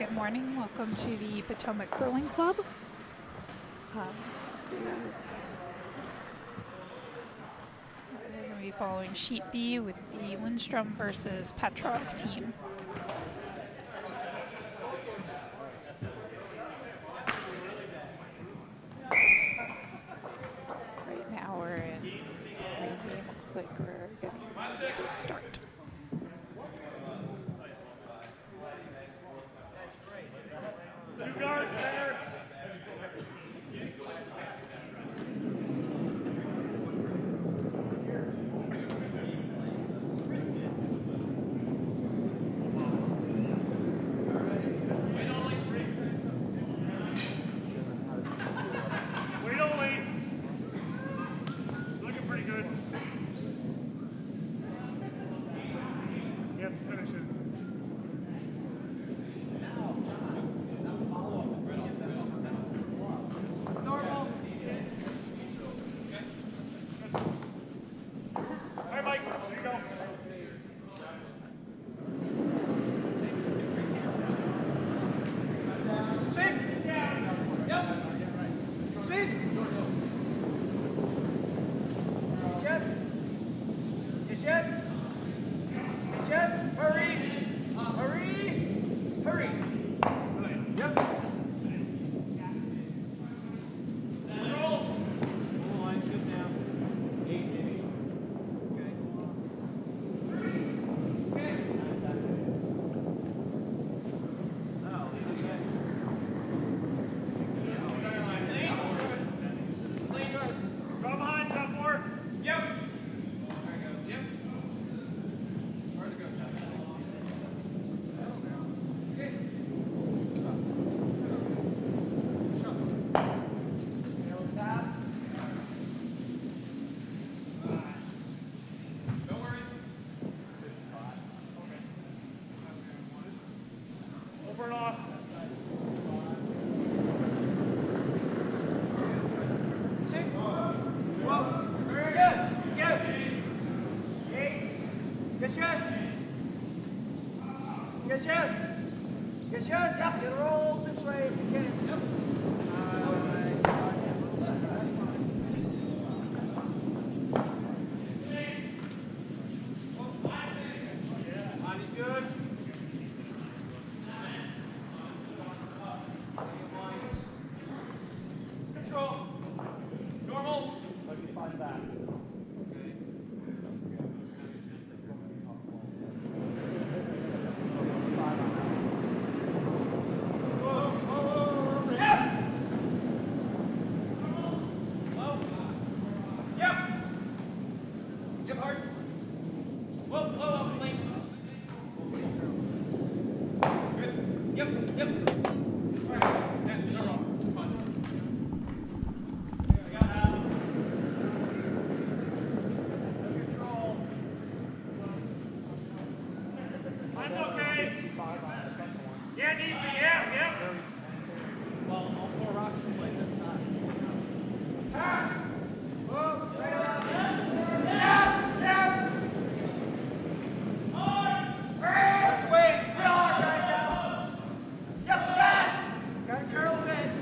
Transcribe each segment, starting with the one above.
Good morning. Welcome to the Potomac Curling Club. This is we're going to be following Sheet B with the Lindstrom versus Petrov team. Right now we're in game. Looks like we're getting ready to start. Two guards, center. Wait only. Looking pretty good. Yep, finish it. Got to curl a bit.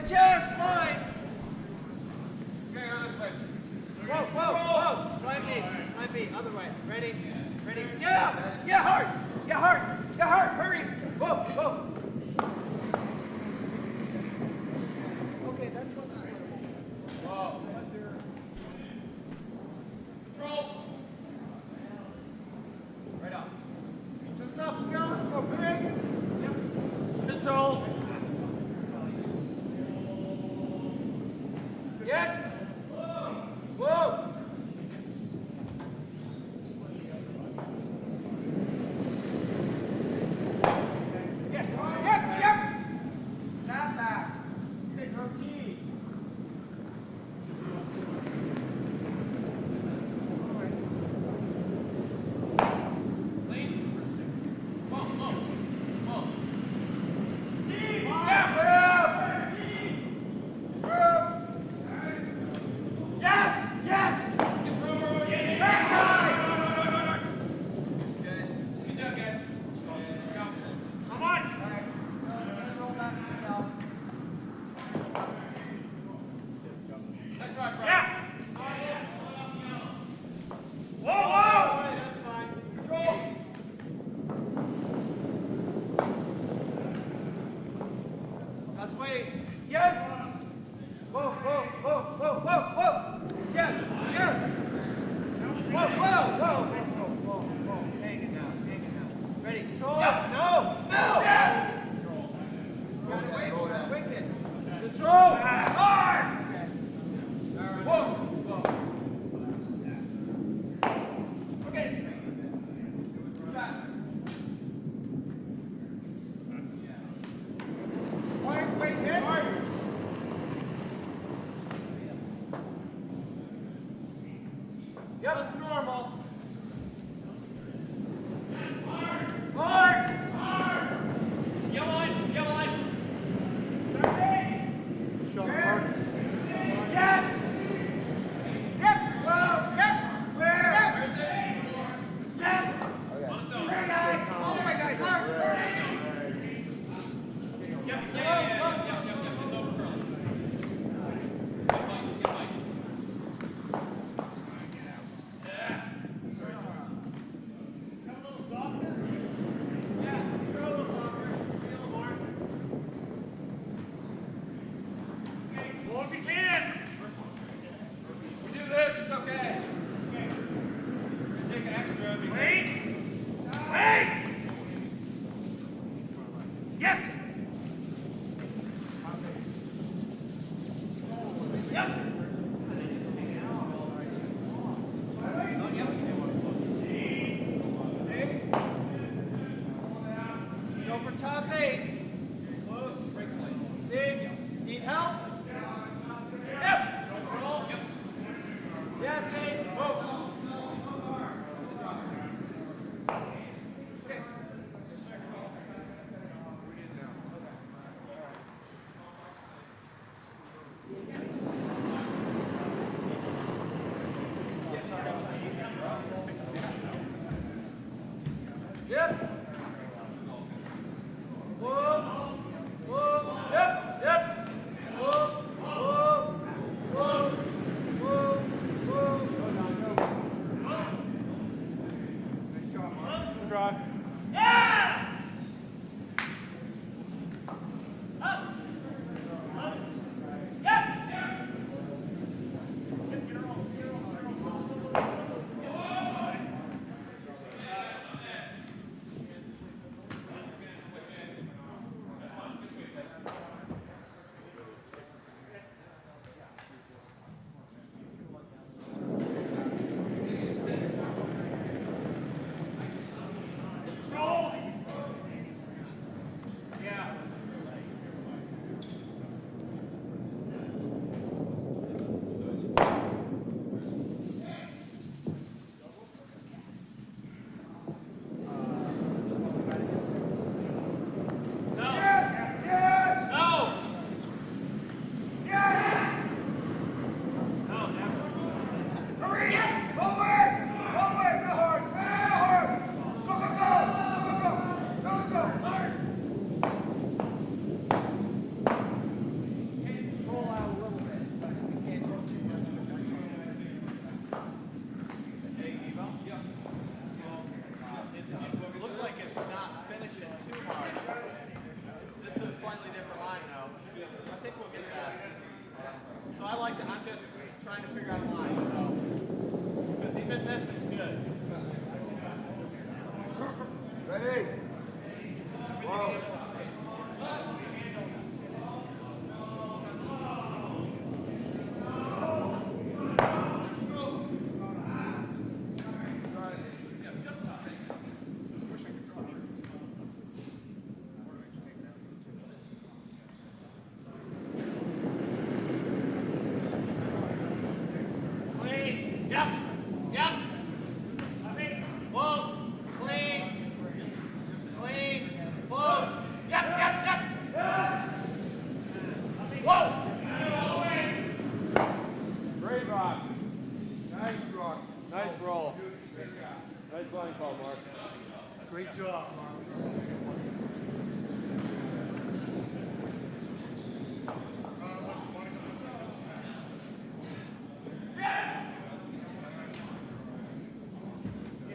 just fine. Okay, go this way. Whoa, whoa, whoa. Line B, other way. Ready? Ready? Yeah, hard. Hurry. Whoa, whoa. Okay, that's what's swimmable. Whoa. Control. Right up. Just up and down, go big. Yep. Control. Yes. Whoa. Yes. Yep. Snap back. Take routine. Yes! Whoa! Yes! Whoa! Hang it now. Ready? Control! No! Yeah. Gotta wait it. Control! Hard! Whoa! Okay. Wait, hit. Yep, it's normal. Hard. Yellow line. Shot hard. Yes. Yep. Whoa. Yep. Where? Yep. Where's it? Yes. Okay. Where, guys? All the way, guys. Hard. Top 8. Close. Need help? Yep. Yes, Dave. Whoa. Okay. Yep. Whoa. Yep. Whoa. trying to figure out lines, so. Because even this is good. Ready? Whoa. Clean. Yep. Yep. Whoa. Clean. Clean. Close. Yep. Yep. Yep. Whoa. Great rock. Nice rock. Nice roll. Nice line call, Mark. Great job, Mark.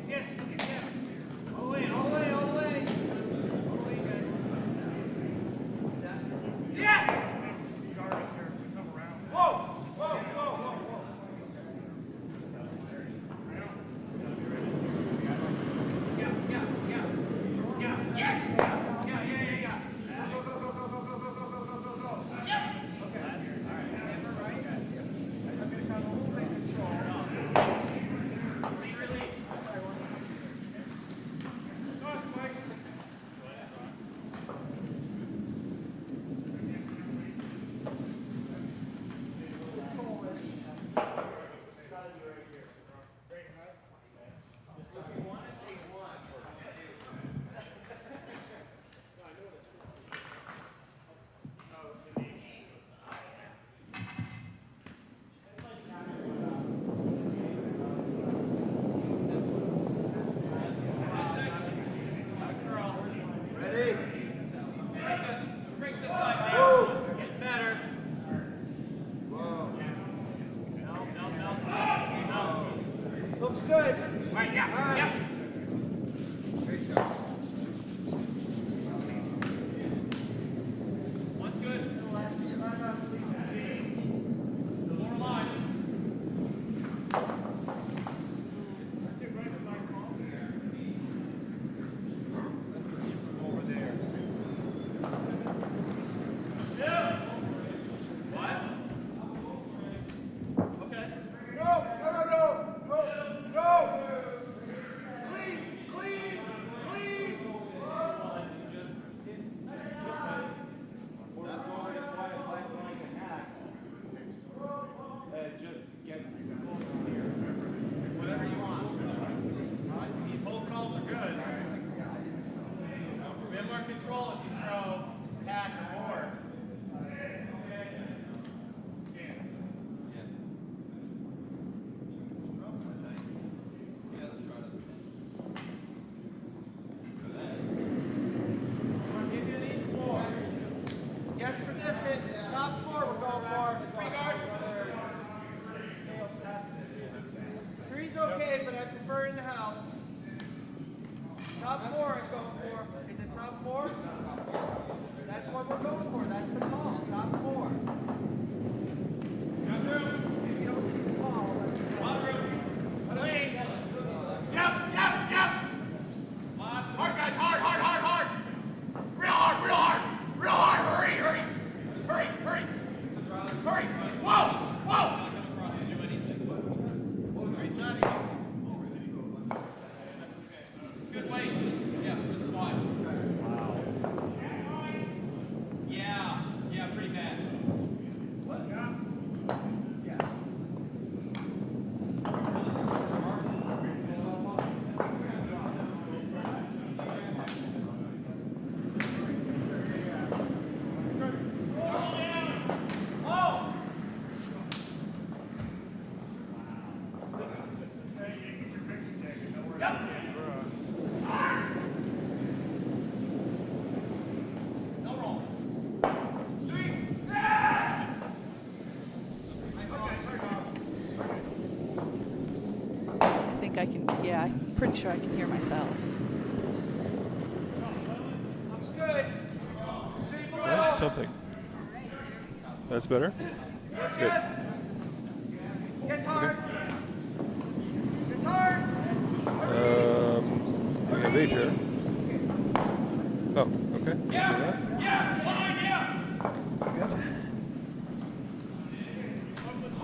Yes, yes, yes. All the way, all the way, all the way. All the way, guys. Yes! Guard up there. Come around. Whoa! Whoa! Whoa! Whoa! Whoa! Yeah, yeah, yeah. Yeah. Yes! Yeah, yeah, yeah, yeah. Go, go, go, go, go, go, go, go, go, go, go. Yep. Okay. All right. Remember, right? I'm gonna come a little bit control. Release. Toss, Mike. Ready? Break this line down. Move. Get better. Whoa. No. Looks good. All right, yeah, All right. yeah. Great job. One's good. More line. Over there. What? Okay. No, no, no, no, no, no. Clean, clean, clean. That's why I like a hack. Just get Whatever you want. Both calls are good. We have more control if you throw hack or board. Give you an each four. Yes, for distance. Top four we're going for. Three guard. Three's okay, but I prefer in the house. Top four I'm going for. Is it top four? That's what we're going for. That's the call. Top four. If you don't see the call, that's the call. Clean. Yep, yep, yep. Hard, guys, hard, hard, hard, hard. Real hard, real hard. Real hard. Hurry, hurry. Hurry, hurry. Hurry. Whoa, whoa. Great shot, Ian. good weight. Yeah, good squat. Yeah, pretty bad. I think I can, yeah, I'm pretty sure I can hear myself. Looks good. Sweep a Yeah, little. something. That's better? Yes, Good. yes. It's hard. It's hard. We have a chair. Oh, okay. Yeah, line, yeah.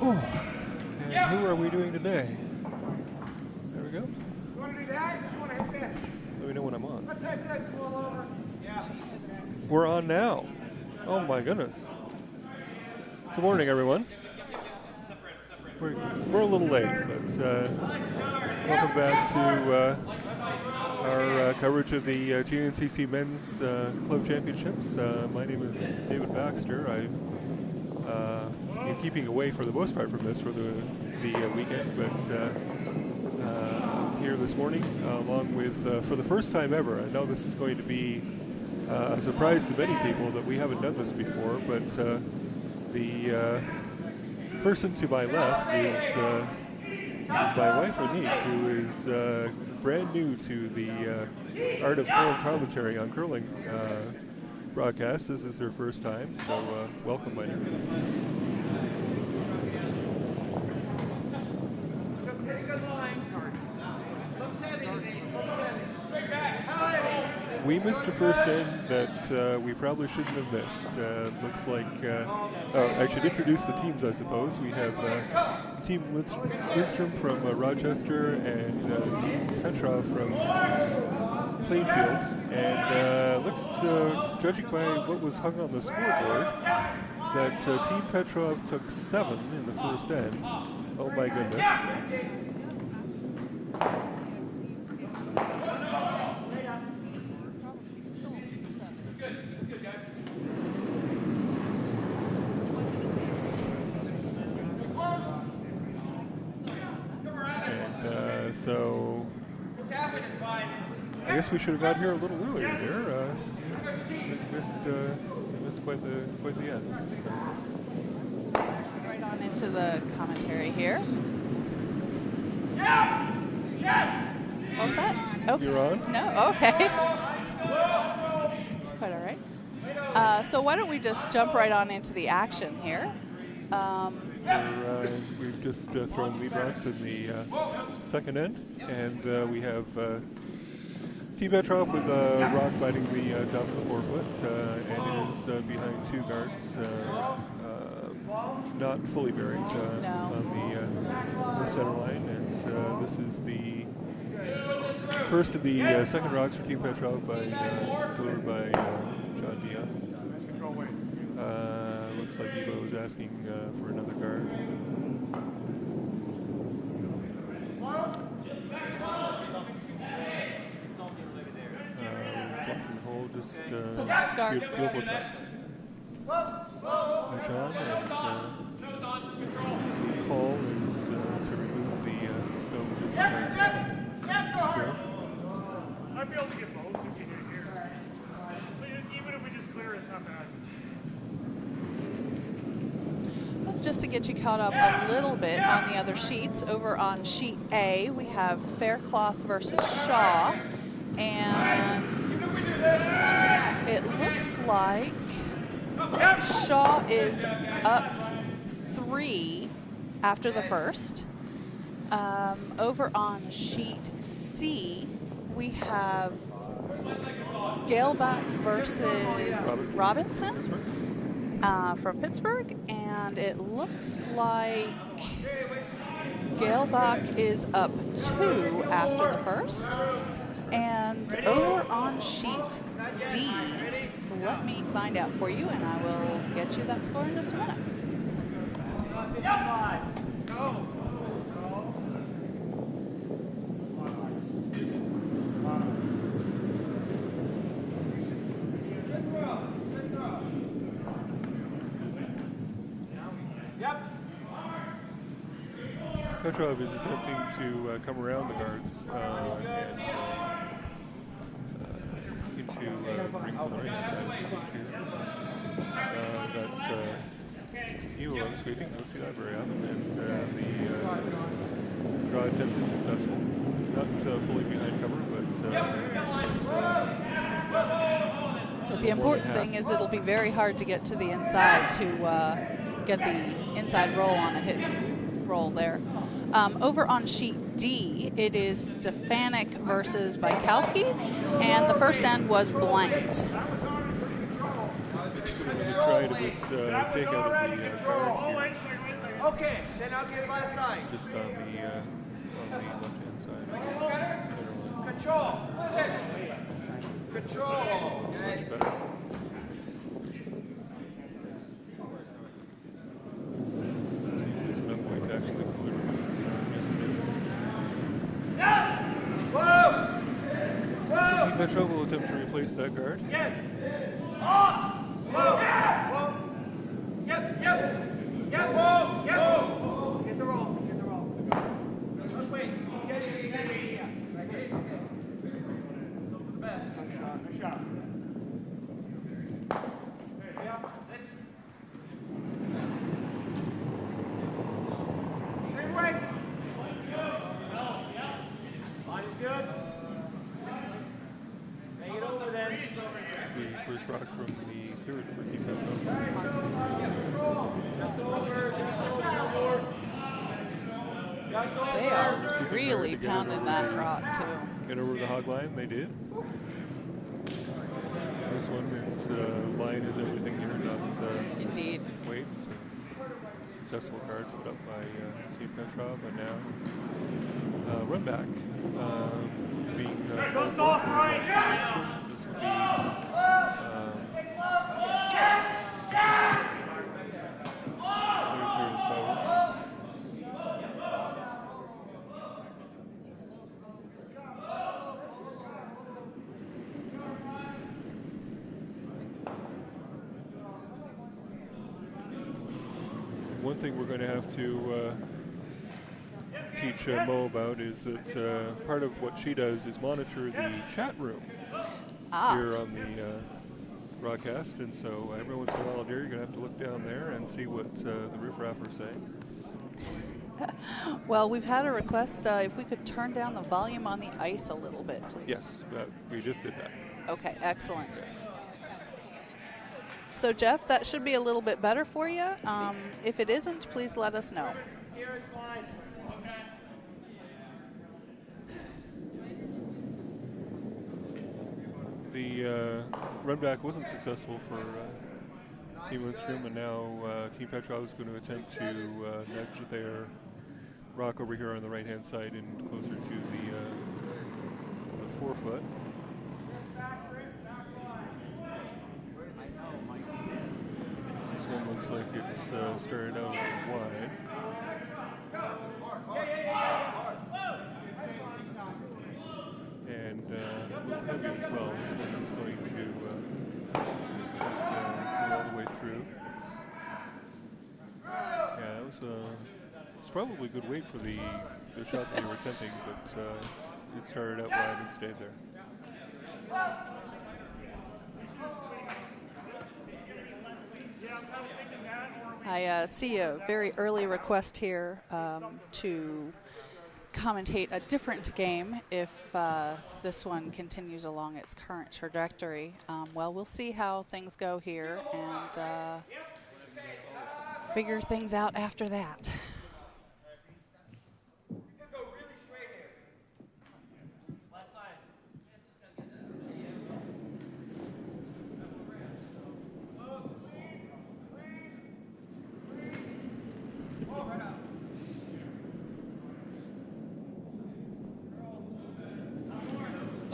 Good. And who are we doing today? There we go. You want to do that? You want to hit this? Let me know when I'm on. Let's hit this and roll over. Yeah. We're on now. Oh my goodness. Good morning, everyone. We're a little late, but welcome back to our coverage of the GNCC Men's Club Championships. My name is David Baxter. I've been keeping away for the most part from this for the weekend, but here this morning, along with, for the first time ever, I know this is going to be a surprise to many people that we haven't done this before, but the person to my left is my wife, Anif, who is brand new to the art of curling commentary on curling broadcasts. This is her first time, so welcome, my dear. Pretty good line. Looks heavy to me. Looks heavy. How heavy? We missed a first end that we probably shouldn't have missed. Looks like, I should introduce the teams, I suppose. We have Team Lindstrom from Rochester and Team Petrov from Plainfield. And looks, judging by what was hung on the scoreboard, that Team Petrov took 7 in the first end. Oh my goodness. So I guess we should have got here a little earlier there. We missed quite the end. So. Right on into the commentary here. All set? Oh, You're on? No? Okay. It's quite all right. So why don't we just jump right on into the action here? We've just thrown lead rocks in the second end, and we have Team Petrov with a rock biting the top of the forefoot, and is behind 2 guards, not fully buried on the center line, and this is the first of the second rocks for Team Petrov delivered by John Dion. Looks like Evo is asking for another guard. Blocking the hole, just It's a nice guard. Beautiful shot. By John, and the call is to remove the stone. I'd be able to get both continued here. But even if we just clear it, it's not bad. Just to get you caught up a little bit on the other sheets, over on sheet A, we have Faircloth versus Shaw, and it looks like Shaw is up 3 after the first. Over on sheet C, we have Galebach versus Robinson from Pittsburgh, and it looks like Galebach is up 2 after the first. And over on sheet D, let me find out for you, and I will get you that score in just a minute. Petrov is attempting to come around the guards and into the rings on the right hand side of the stage here. That's Evo on sweeping, don't see that very often, and the draw attempt is successful. Not fully behind cover, But the important thing is it'll be very hard to get to the inside to get the inside roll on a hit. roll there. Over on sheet D, it is Stefanik versus Bykowski, and the first end was blanked. Try to this take out of the card here, Okay, then I'll get my side. just on the left-hand side. Center line. Control. Control. It's much better. There's enough weight to actually fluid remove, so yes it is. Whoa! So Team Petrov will attempt to replace that guard. Yes. Off. Whoa. Whoa. Yep. Whoa. Yep. Get the roll. Just wait. Get it. Right here. Go for the best. Nice shot. Yep. Same way. Line is good. Bring it over then. It's the first rock from the third for Team Petrov. They are really pounding that rock, too. Get over the hog line, they did. This one, its line is everything here, not Indeed. weight. So successful card put up by Team Petrov, and now run back being called for Team Lindstrom. This will be one thing we're going to have to teach Mo about is that part of what she does is monitor the chat room here on the broadcast, and so every once in a while, dear, you're going to have to look down there and see what the riffraff are saying. Well, we've had a request if we could turn down the volume on the ice a little bit, please. Yes, we just did that. Okay, excellent. So, Jeff, that should be a little bit better for you. If it isn't, please let us know. Here it's fine. The run back wasn't successful for Team Lindstrom, and now Team Petrov is going to attempt to nudge their rock over here on the right-hand side and closer to the 4-foot. This one looks like it's started out wide. And heavy as well. This one is going to go all the way through. Yeah, that was it's probably good weight for the shot that they were attempting, but it started out wide and stayed there. I see a very early request here to commentate a different game if this one continues along its current trajectory. Well, we'll see how things go here and figure things out after that.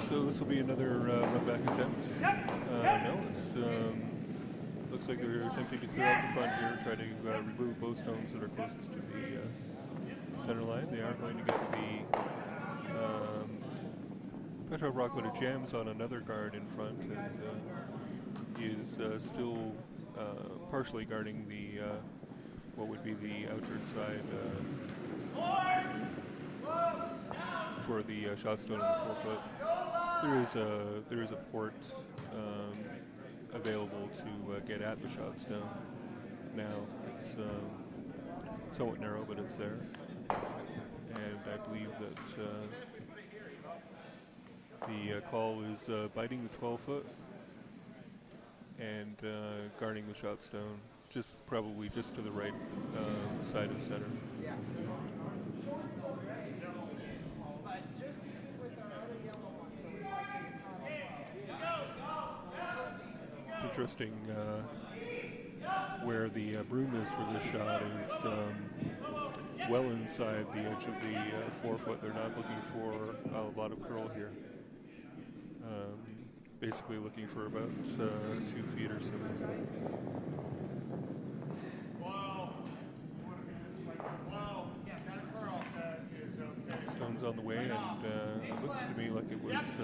So this will be another run back attempt. No, it's looks like they're attempting to clear out the front here, try to remove both stones that are closest to the center line. They are going to get the Petrov rock, but it jams on another guard in front, and he is still partially guarding the what would be the outward side for the shot stone on the 4-foot. There is a port available to get at the shot stone. Now it's somewhat narrow, but it's there, and I believe that the call is biting the 12-foot and guarding the shot stone just probably just to the right side of center. Interesting where the broom is for this shot is well inside the edge of the forefoot. They're not looking for a lot of curl here. Basically looking for about 2 feet or so. Stone's on the way, and it looks to me like it was a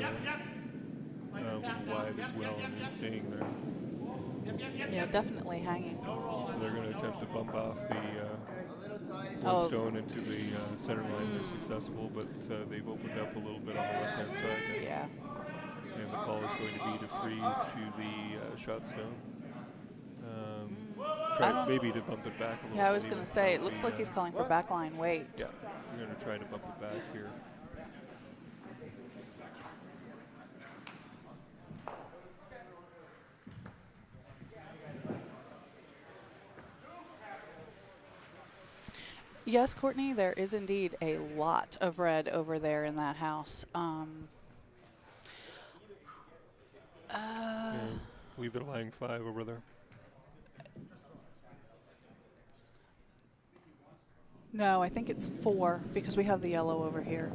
little wide as well, and is staying there. Yeah, definitely hanging. So they're going to attempt to bump off the one stone into the center line. They're successful, but they've opened up a little bit on the left-hand side now. Yeah. And the call is going to be to freeze to the shot stone. Try maybe to bump it back a little bit. Yeah, I was going to say, it looks like he's calling for backline weight. Yeah, we're going to try to bump it back here. Yes, Courtney, there is indeed a lot of red over there in that house. I believe they're lying 5 over there. No, I think it's 4 because we have the yellow over here.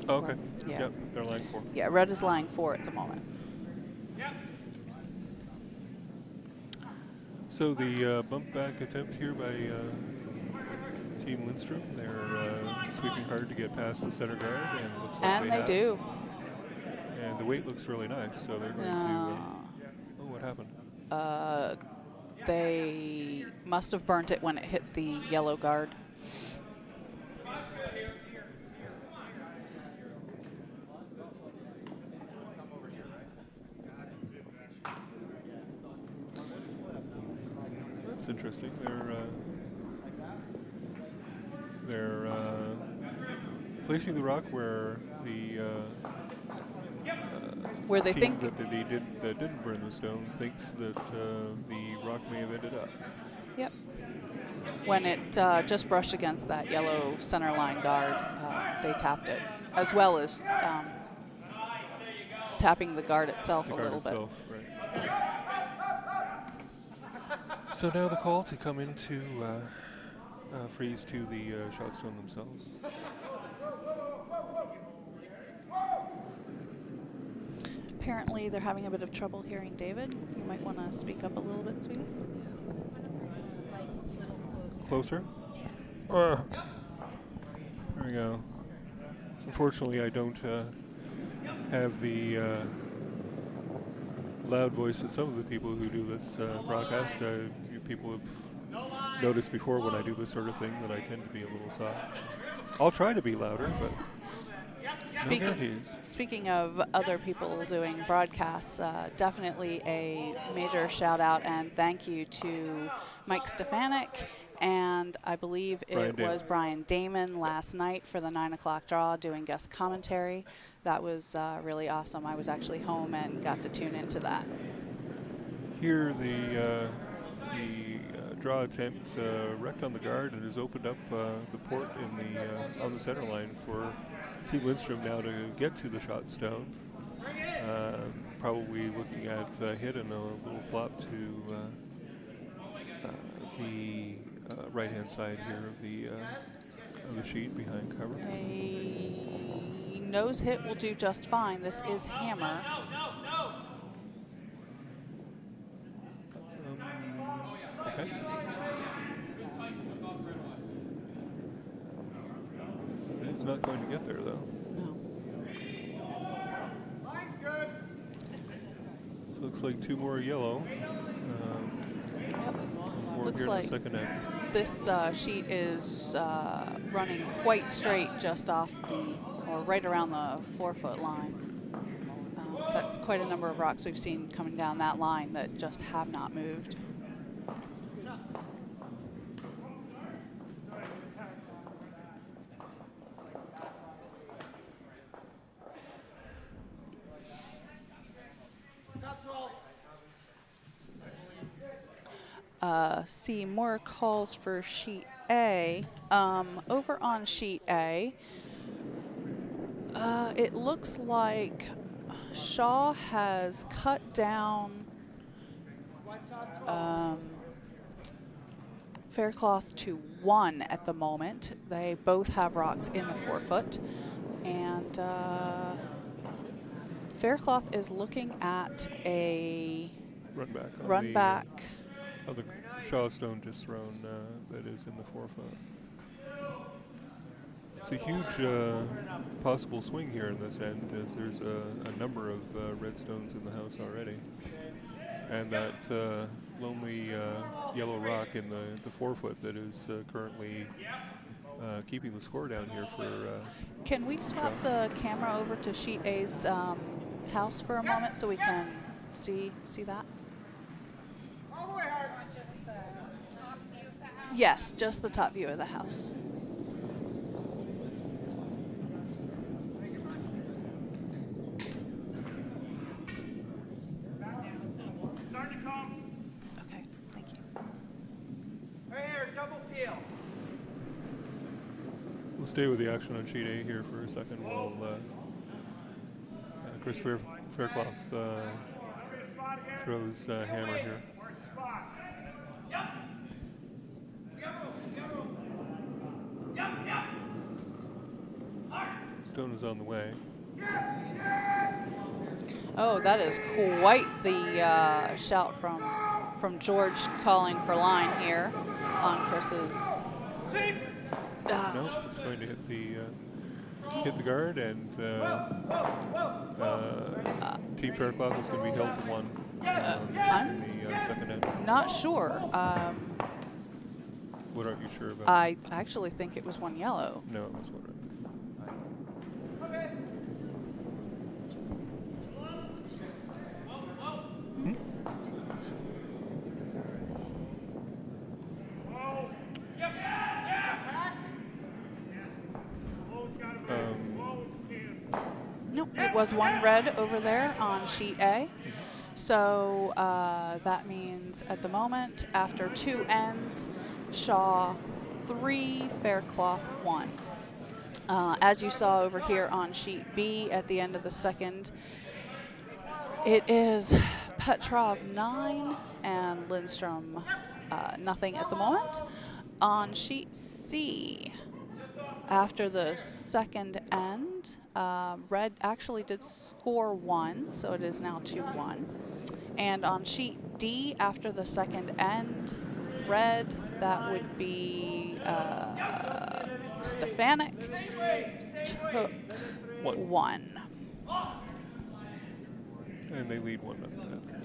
Oh, okay. Yeah. Yep, they're lying 4. Yeah, red is lying 4 at the moment. So the bump back attempt here by Team Lindstrom. They're sweeping hard to get past the center guard, and it looks like And they do. And the weight looks really nice, so they're going to. Oh, what happened? They must have burnt it when it hit the yellow guard. That's interesting. They're placing the rock where the where they team think that didn't burn the stone thinks that the rock may have ended up. Yep. When it just brushed against that yellow center line guard, they tapped it, as well as tapping the guard itself a little bit. Right. So now the call to come into freeze to the shot stone themselves. Apparently they're having a bit of trouble hearing David. You might want to speak up a little bit, sweetie. Closer? There we go. Unfortunately, I don't have the loud voice that some of the people who do this broadcast. People have noticed before when I do this sort of thing that I tend to be a little soft. So I'll try to be louder, but no guarantees. Speaking of other people doing broadcasts, definitely a major shout out and thank you to Mike Stefanik, and I believe it was Brian Damon last night for the 9 o'clock draw doing guest commentary. That was really awesome. I was actually home and got to tune into that. Here the draw attempt wrecked on the guard and has opened up the port in the on the center line for Team Lindstrom now to get to the shot stone. Probably looking at a hit and a little flop to the right-hand side here of the sheet behind cover. A nose hit will do just fine. This is hammer. Okay. It's not going to get there, though. No. So looks like 2 more yellow. More Looks here like in the second half. this sheet is running quite straight just off or right around the 4-foot lines. That's quite a number of rocks we've seen coming down that line that just have not moved. see more calls for sheet A. Over on sheet A, it looks like Shaw has cut down Faircloth to 1 at the moment. They both have rocks in the 4-foot. And Faircloth is looking at a Run back. On run the, back. On the Shaw stone just thrown that is in the 4-foot. It's a huge possible swing here in this end, as there's a number of red stones in the house already. And that lonely yellow rock in the 4-foot that is currently keeping the score down here for... Can we swap the camera over to sheet A's house for a moment so we can see that? Just the top view of the house? Yes, just the top view of the house. Starting to come. Okay, thank you. Right here, double peel. We'll stay with the action on sheet A here for a second while Chris Faircloth throws hammer here. Stone is on the way. Oh, that is quite the shout from George calling for line here on Chris's. No, it's going to hit the guard, and Team Faircloth is going to be held to 1 in the second end. Not sure. What aren't you sure about? I actually think it was 1 yellow. No, that's what Nope, it was 1 red over there on sheet A. So that means at the moment, after 2 ends, Shaw 3, Faircloth 1. As you saw over here on sheet B at the end of the second, it is Petrov 9 and Lindstrom nothing at the moment. On sheet C, after the second end, red actually did score 1, so it is now 2-1. And on sheet D, after the second end, red, that would be Stefanik, took 1. And they lead 1-0 after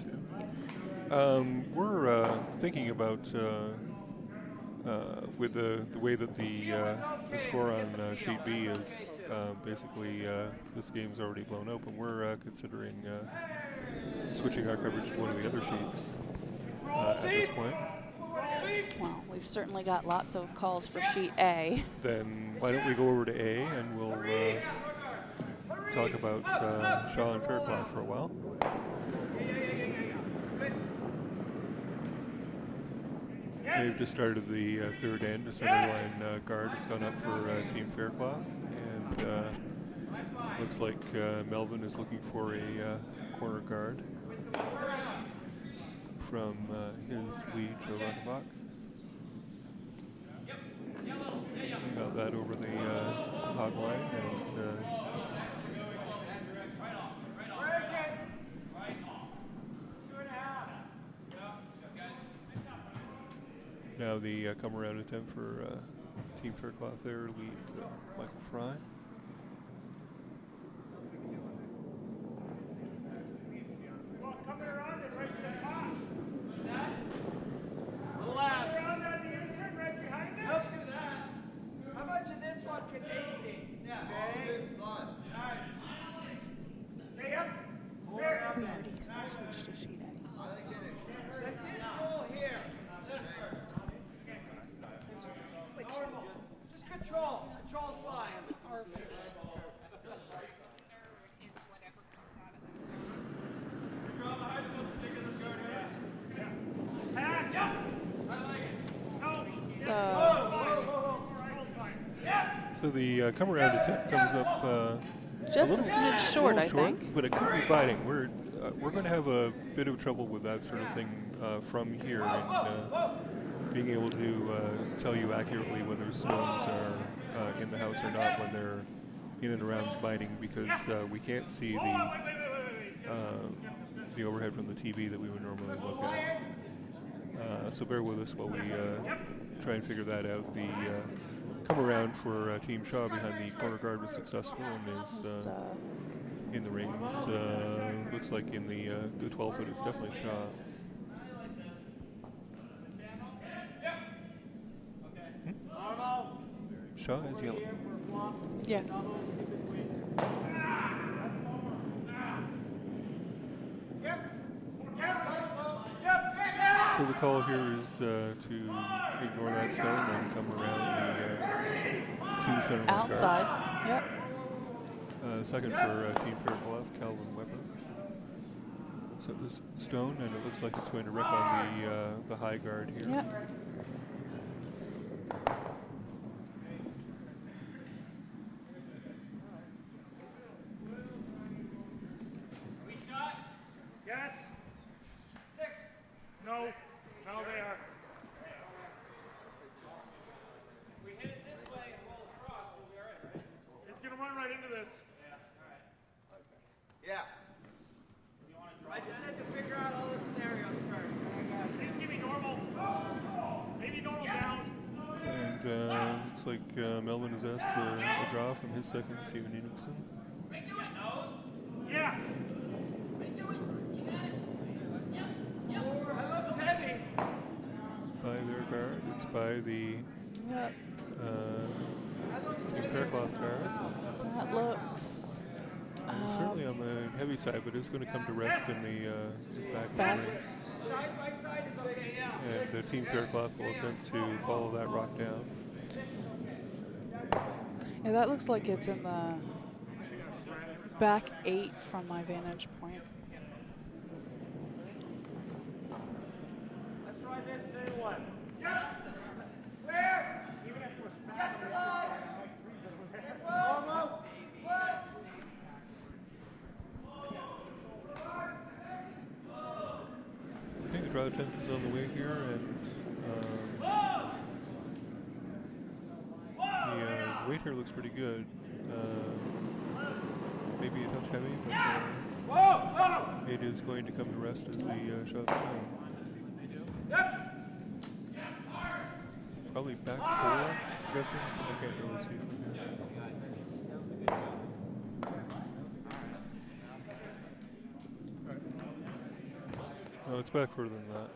2. We're thinking about with the way that the score on sheet B is basically this game's already blown open. We're considering switching our coverage to one of the other sheets at this point. Well, we've certainly got lots of calls for sheet A. Then why don't we go over to A and we'll talk about Shaw and Faircloth for a while. They've just started the third end. A centerline guard has gone up for Team Faircloth, and looks like Melvin is looking for a corner guard from his lead, Joe Rockabach. Got that over the hog line, and now the come around attempt for Team Faircloth there, lead Michael Fry. Coming around and right to the top. Last. Around on the inside, right behind it. Don't do that. How much of this one can they see? Yeah. Okay. Plus. All right. Stay up. We already switched to sheet A. That's his goal here. Just control. Control's fine. Is whatever comes out of that. Pack. Yep. So the come around attempt comes up just a little- smidge short, little I think. but it could be biting. We're going to have a bit of trouble with that sort of thing from here, and being able to tell you accurately whether stones are in the house or not when they're in and around biting, because we can't see the overhead from the TV that we would normally look at. So bear with us while we try and figure that out. The come around for Team Shaw behind the corner guard was successful and is in the rings. Looks like in the 12 foot it's definitely Shaw. Shaw is yellow. Yes. So the call here is to ignore that stone and come around the two center guards. Outside. Yep. Second for Team Fairclough, Calvin Weber. So this stone, and it looks like it's going to rip on the high guard here. Yep. Yes? No. No, they are. We hit it this way and roll across, we'll be all right, right? It's going to run right into this. Yeah. I just had to figure out all the scenarios first. Things can be normal. Maybe normal down. And looks like Melvin has asked for a draw from his second, Steven Enigson. Yeah. That looks heavy. It's by their guard. It's by the Yep. Team Fairclough guard. That looks. Certainly on the heavy side, but it's going to come to rest in the back. Back. Of the rings. Side by side is okay, yeah. And Team Fairclough will attempt to follow that rock down. Yeah, that looks like it's in the back 8 from my vantage point. Let's try this thing one. Where? Even if we're fast. I think the draw attempt is on the way here, and the weight here looks pretty good. Maybe a touch heavy, but it is going to come to rest as the shot's down. Probably back 4, I'm guessing. I can't really see from here. No, it's back further than that.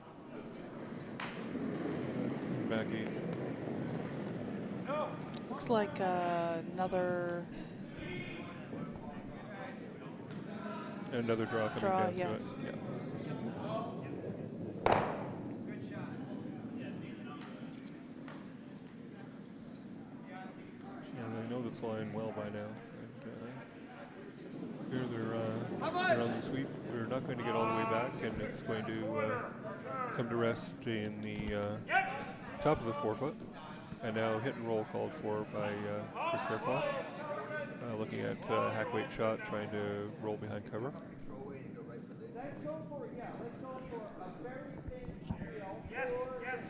Back 8. Looks like another Another draw coming draw, down yes. to it. Yeah. And I know this line well by now. And here they're on the sweep. We're not going to get all the way back, and it's going to come to rest in the top of the 4 foot. And now hit and roll called for by Chris Fairclough. Looking at hack weight shot, trying to roll behind cover. Yes, yes.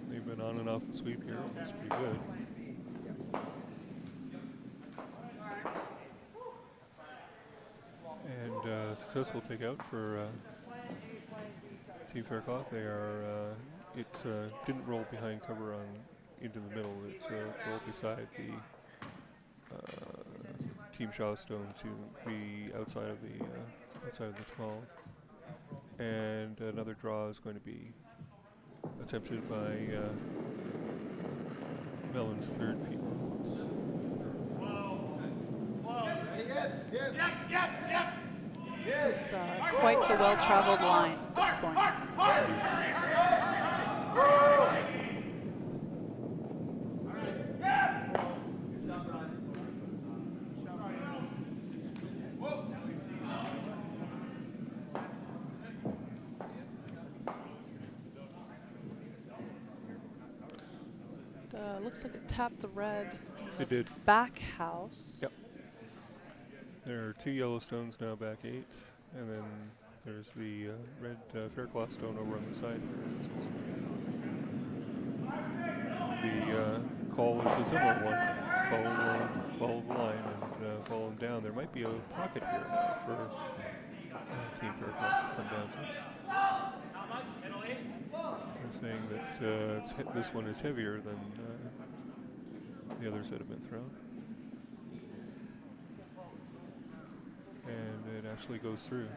They've been on and off the sweep here. That's pretty good. And successful takeout for Team Fairclough. They are. It didn't roll behind cover on into the middle. It rolled beside the Team Shaw stone to the outside of the 12. And another draw is going to be attempted by Melon's third people. This is quite the well-traveled line at this point. Looks like it tapped the red. It did. Back house. Yep. There are 2 yellow stones now, back 8, and then there's the red Faircloth stone over on the side. The call is a similar one. Follow the line and follow them down. There might be a pocket here now for Team Faircloth to come down to. They're saying that this one is heavier than the others that have been thrown. And it actually goes through.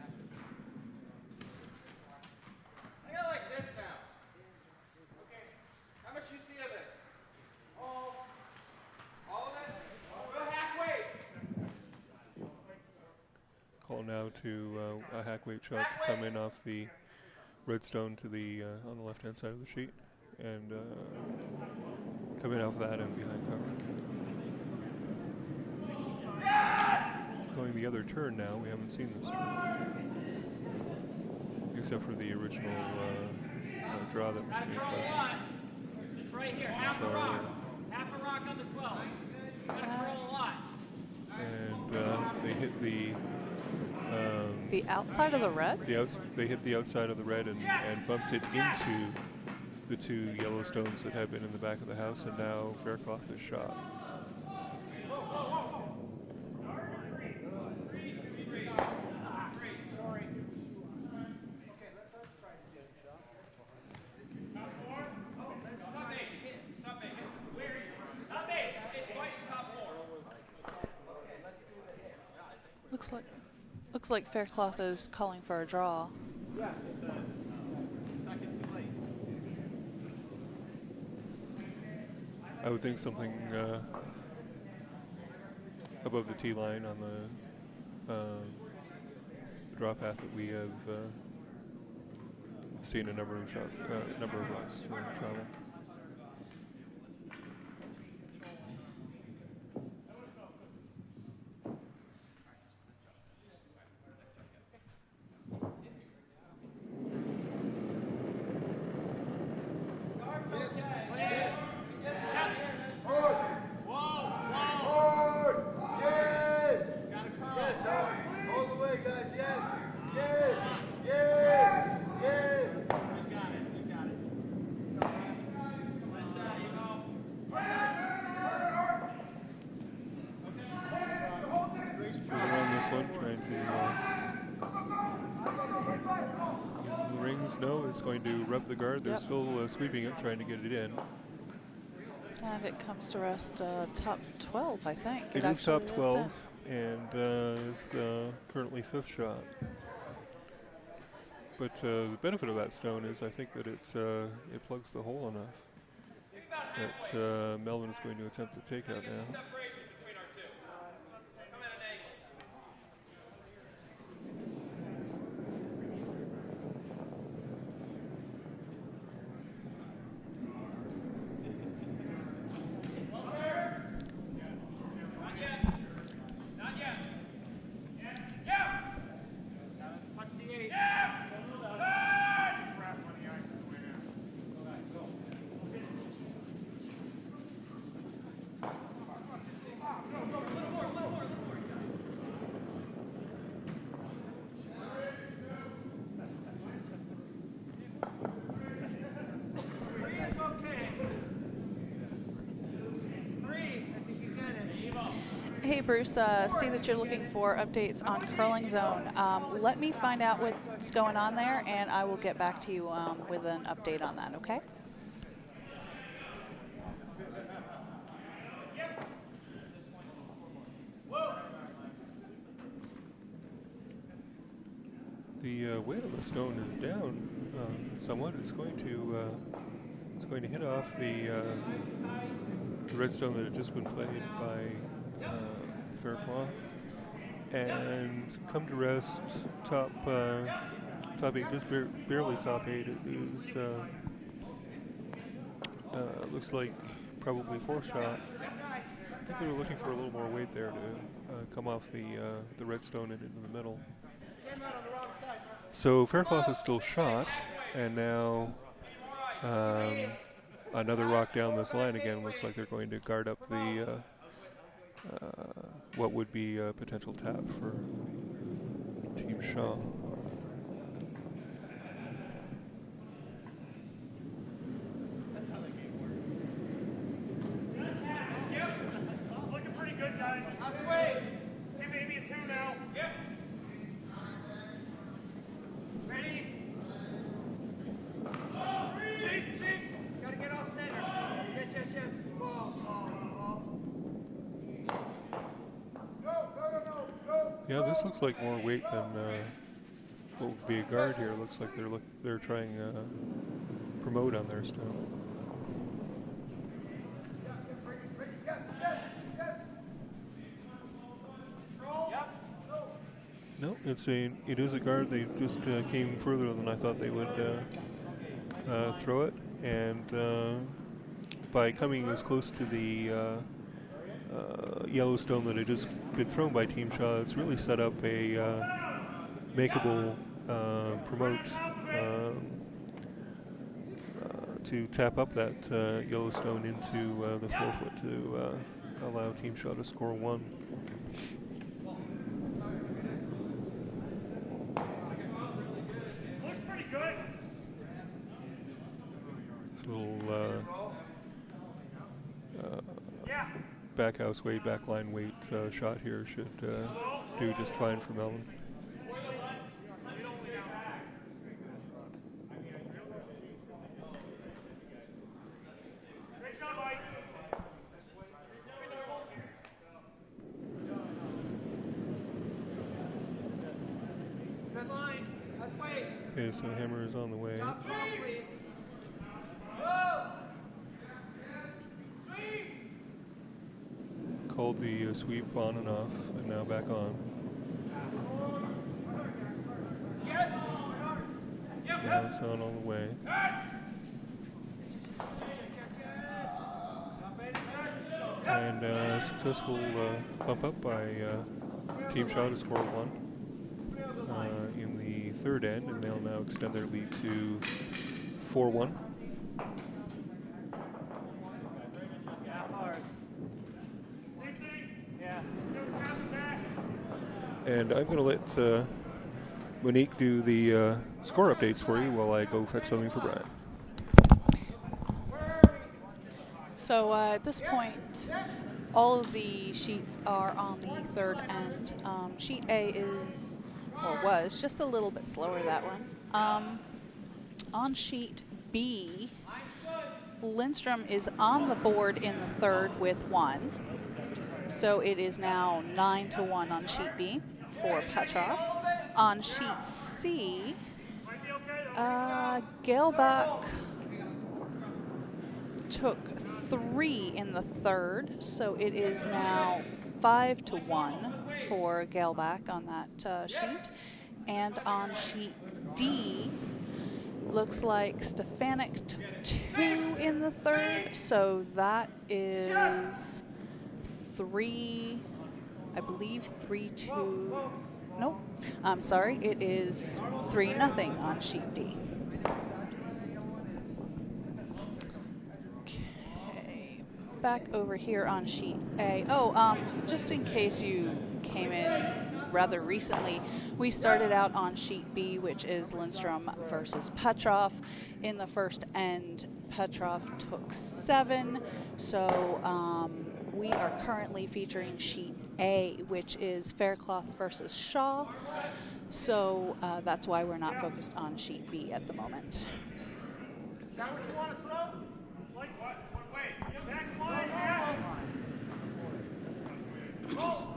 I got like this now. Okay. How much you see of this? All of it? Go halfway. Call now to a hack weight shot to come in off the redstone to the on the left-hand side of the sheet, and come in off that and behind cover. Going the other turn now. We haven't seen this turn, except for the original draw that was made by. Just right here. Half a rock. Half a rock on the 12. You gotta curl a lot. And they hit the outside of the red? They hit the outside of the red and bumped it into the 2 yellow stones that had been in the back of the house, and now Faircloth is shot. Looks like Faircloth is calling for a draw. Yeah, it's a second too late. I would think something above the tee line on the draw path that we have seen a number of shots, number of rocks travel. No, it's going to rub the guard. They're still sweeping it, trying to get it in. And it comes to rest top 12, I think. It is top 12, and is currently 5th shot. But the benefit of that stone is I think that it plugs the hole enough that Melvin is going to attempt to take out now. Hey Bruce, see that you're looking for updates on Curling Zone. Let me find out what's going on there, and I will get back to you with an update on that, okay? The weight of the stone is down somewhat. It's going to hit off the redstone that had just been played by Faircloth. And come to rest, top 8, just barely top 8. It is, looks like probably 4 shot. I think they were looking for a little more weight there to come off the redstone and into the middle. So Faircloth is still shot, and now another rock down this line again. Looks like they're going to guard up the what would be a potential tap for Team Shaw. Looking pretty good, guys. Give maybe a 2 now. Yep. Ready? Shoot! Gotta get off center. Yes. Ball. Yeah, this looks like more weight than what would be a guard here. Looks like they're trying promote on their stone. No, it is a guard. They just came further than I thought they would throw it, and by coming as close to the Yellowstone that had just been thrown by Team Shaw, it's really set up a makeable promote to tap up that Yellowstone into the 4 foot to allow Team Shaw to score 1. Looks pretty good. This little backhouse weight, backline weight shot here should do just fine for Melvin. Great shot, Mike. Good line. Let's wait. Okay, so hammer is on the way. Top 12, please. Called the sweep on and off, and now back on. Yes. Now it's on all the way. And successful bump up by Team Shaw to score 1 in the third end, and they'll now extend their lead to 4-1. And I'm going to let Monique do the score updates for you while I go fetch something for Brian. So at this point, all of the sheets are on the third end. Sheet A is, or was, just a little bit slower, that one. On sheet B, Lindstrom is on the board in the third with 1. So it is now 9-1 on sheet B for Petrov. On sheet C, Gailbach took 3 in the third, so it is now 5-1 for Gailbach on that sheet. And on sheet D, looks like Stefanik took 2 in the third, so that is 3, I believe 3-2. Nope, I'm sorry, it is 3-0 on sheet D. Okay, back over here on sheet A. Just in case you came in rather recently, we started out on sheet B, which is Lindstrom versus Petrov. In the first end, Petrov took 7, so we are currently featuring sheet A, which is Faircloth versus Shaw. So that's why we're not focused on sheet B at the moment. Is that what you want to throw? Like what? One way. Next line, yeah. Roll.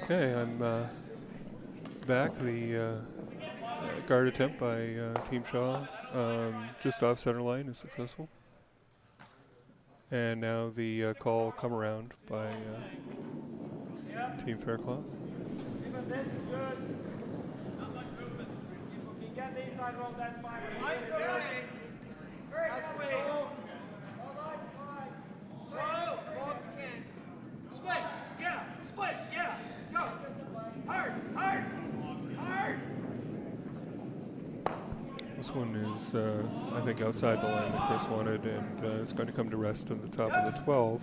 Okay, I'm back. The guard attempt by Team Shaw, just off center line, is successful. And now the call come around by Team Faircloth. Even this is good. Not much movement. If you can get the inside rope, that's fine. Lights away. That's away. Whoa, whoa, if you can. Split, yeah, go. Hard, hard, hard. This one is, I think, outside the line that Chris wanted, and it's going to come to rest to the top of the 12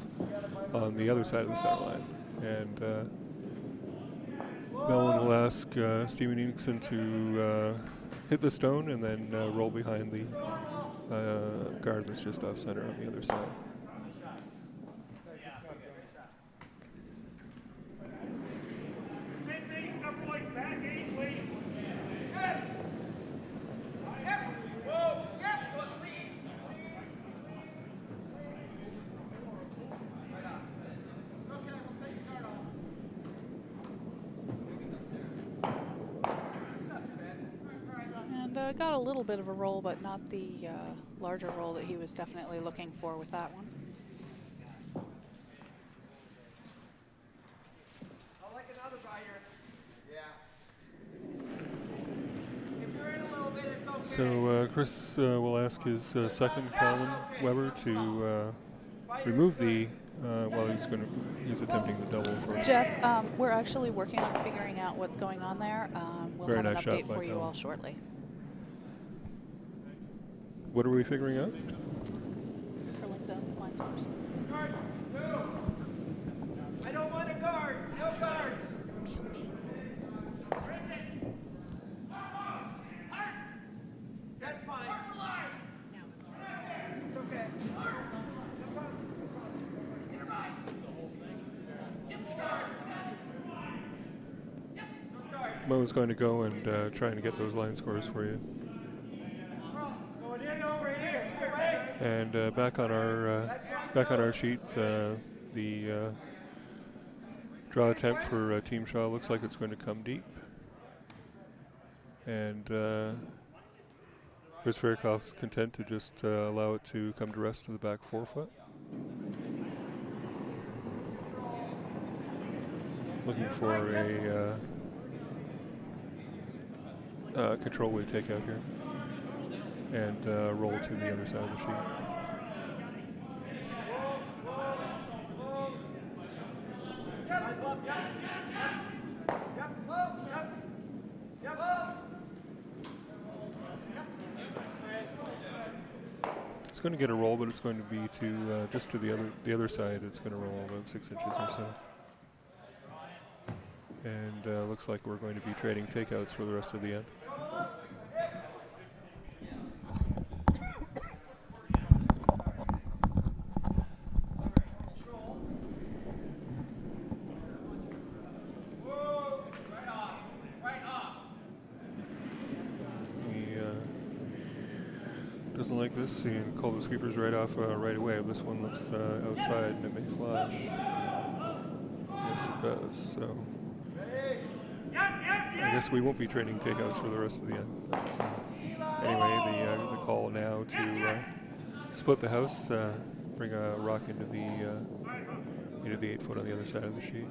on the other side of the center line. And Mellon will ask Steven Enixon to hit the stone and then roll behind the guard that's just off center on the other side. Same thing, except for like back 8 late. And got a little bit of a roll, but not the larger roll that he was definitely looking for with that one. I like another guy here. Yeah. If you're in a little bit, it's okay. So Chris will ask his second, Colin Weber, to remove the while he's attempting the double. Jeff, we're actually working on figuring out what's going on there. We'll Very have nice an shot update by for you Colin. all shortly. What are we figuring out? Curling zone, line scores. Guard, no. I don't want a guard. No guards. That's fine. It's okay. Mo's going to go and trying to get those line scores for you. Going in over here. And back on our sheets, the draw attempt for Team Shaw looks like it's going to come deep. And Chris Faircloth's content to just allow it to come to rest to the back 4 foot. Looking for a control weight takeout here. And roll to the other side of the sheet. It's going to get a roll, but it's going to be to just to the other side. It's going to roll about 6 inches or so. And looks like we're going to be trading takeouts for the rest of the end. Doesn't like this, and call the sweepers right off right away. This one looks outside and it may flash. Yes, it does. So I guess we won't be trading takeouts for the rest of the end. Anyway, the call now to split the house, bring a rock into the 8 foot on the other side of the sheet.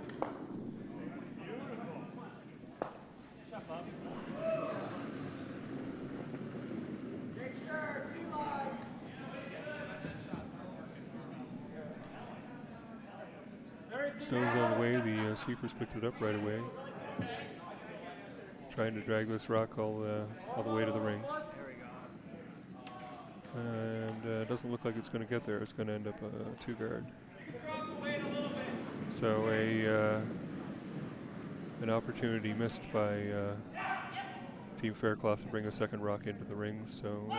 Stone's on the way. The sweepers picked it up right away. Trying to drag this rock all the way to the rings. And it doesn't look like it's going to get there. It's going to end up a 2 guard. So an opportunity missed by Team Faircloth to bring a second rock into the rings. So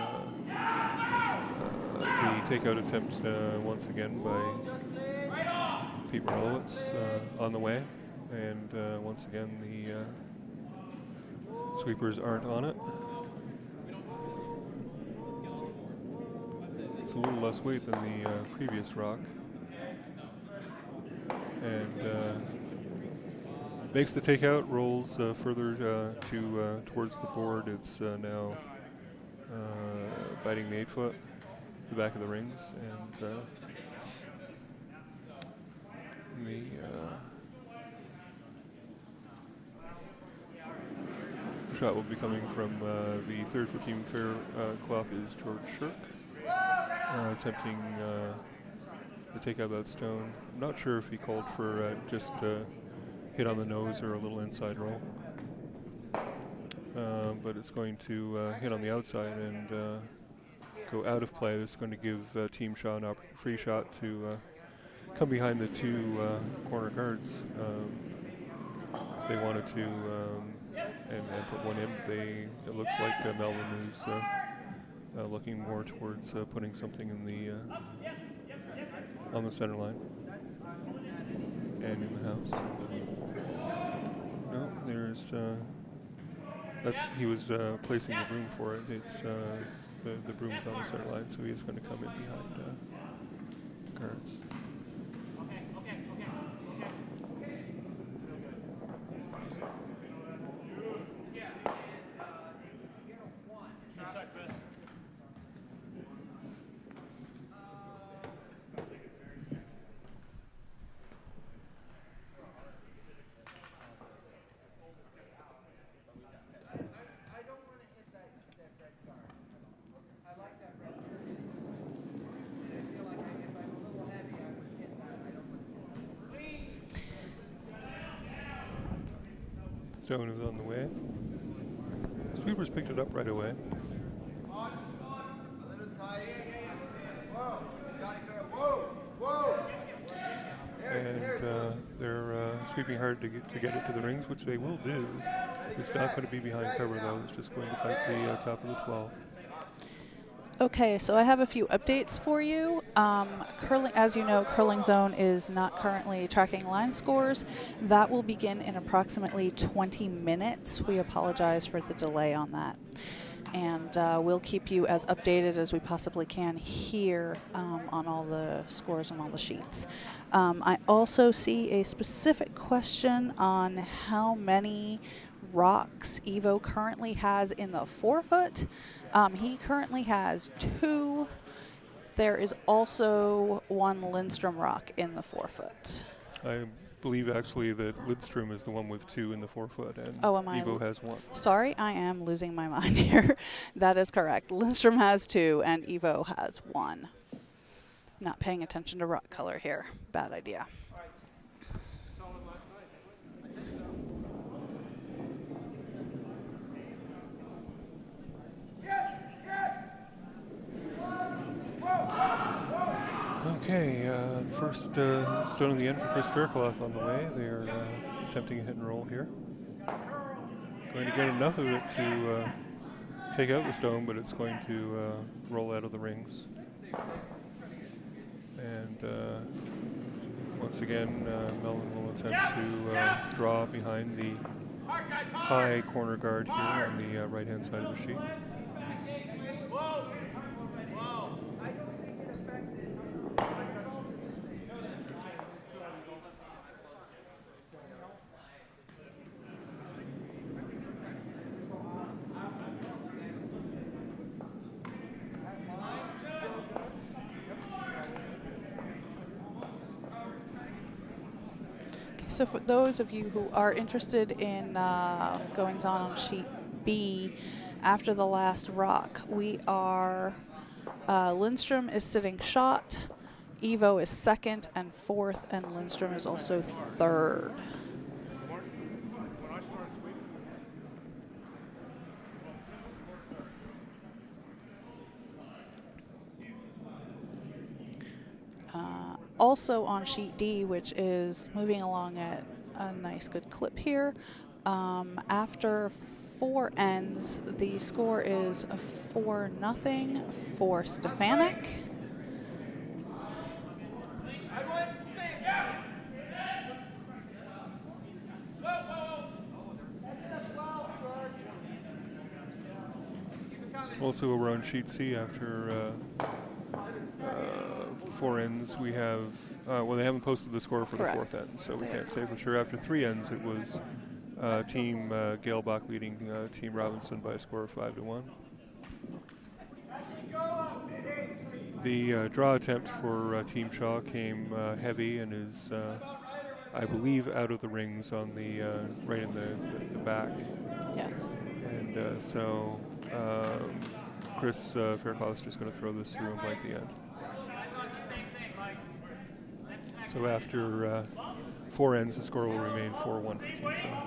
the takeout attempt once again by Pete Rolowitz on the way, and once again the sweepers aren't on it. It's a little less weight than the previous rock, and makes the takeout, rolls further towards the board. It's now biting the 8-foot, the back of the rings, and the shot will be coming from the 3rd-foot team. Fair cloth is George Shirk, attempting to take out that stone. I'm not sure if he called for just hit on the nose or a little inside roll, but it's going to hit on the outside and go out of play. It's going to give Team Shaw an free shot to come behind the 2 corner guards. If they wanted to and put one in, it looks like Melvin is looking more towards putting something in the on the center line and in the house. No, there's he was placing the broom for it. It's the broom is on the center line, so he is going to come in behind guards. Stone is on the way. Sweepers picked it up right away. And they're sweeping hard to get it to the rings, which they will do. It's not going to be behind cover, though. It's just going to bite the top of the 12. Okay, so I have a few updates for you. Curling, as you know, Curling Zone is not currently tracking line scores. That will begin in approximately 20 minutes. We apologize for the delay on that. And we'll keep you as updated as we possibly can here on all the scores on all the sheets. I also see a specific question on how many rocks Evo currently has in the 4-foot. He currently has 2. There is also 1 Lindstrom rock in the 4-foot. I believe actually that Lindstrom is the one with 2 in the 4-foot, and Evo has 1. Sorry, I am losing my mind here. That is correct. Lindstrom has 2 and Evo has 1. Not paying attention to rock color here. Bad idea. Okay, first stone of the end for Chris Faircloth on the way. They're attempting a hit and roll here. Going to get enough of it to take out the stone, but it's going to roll out of the rings. And once again, Melvin will attempt to draw behind the high corner guard here on the right-hand side of the sheet. So for those of you who are interested in goings-on on sheet B, after the last rock, we are, Lindstrom is sitting shot, Evo is 2nd and 4th, and Lindstrom is also 3rd. Also on sheet D, which is moving along at a nice good clip here, after 4 ends, the score is 4-0 for Stefanik. Also over on sheet C after 4 ends, we have, well, they haven't posted the score for Correct. the 4th end, so we can't say for sure. After 3 ends, it was Team Galebach leading Team Robinson by a score of 5-1. The draw attempt for Team Shaw came heavy and is, I believe, out of the rings on the right in the back. Yes. And so Chris Fairclough's just going to throw this through and blank the end. So after 4 ends, the score will remain 4-1 for Team Shaw.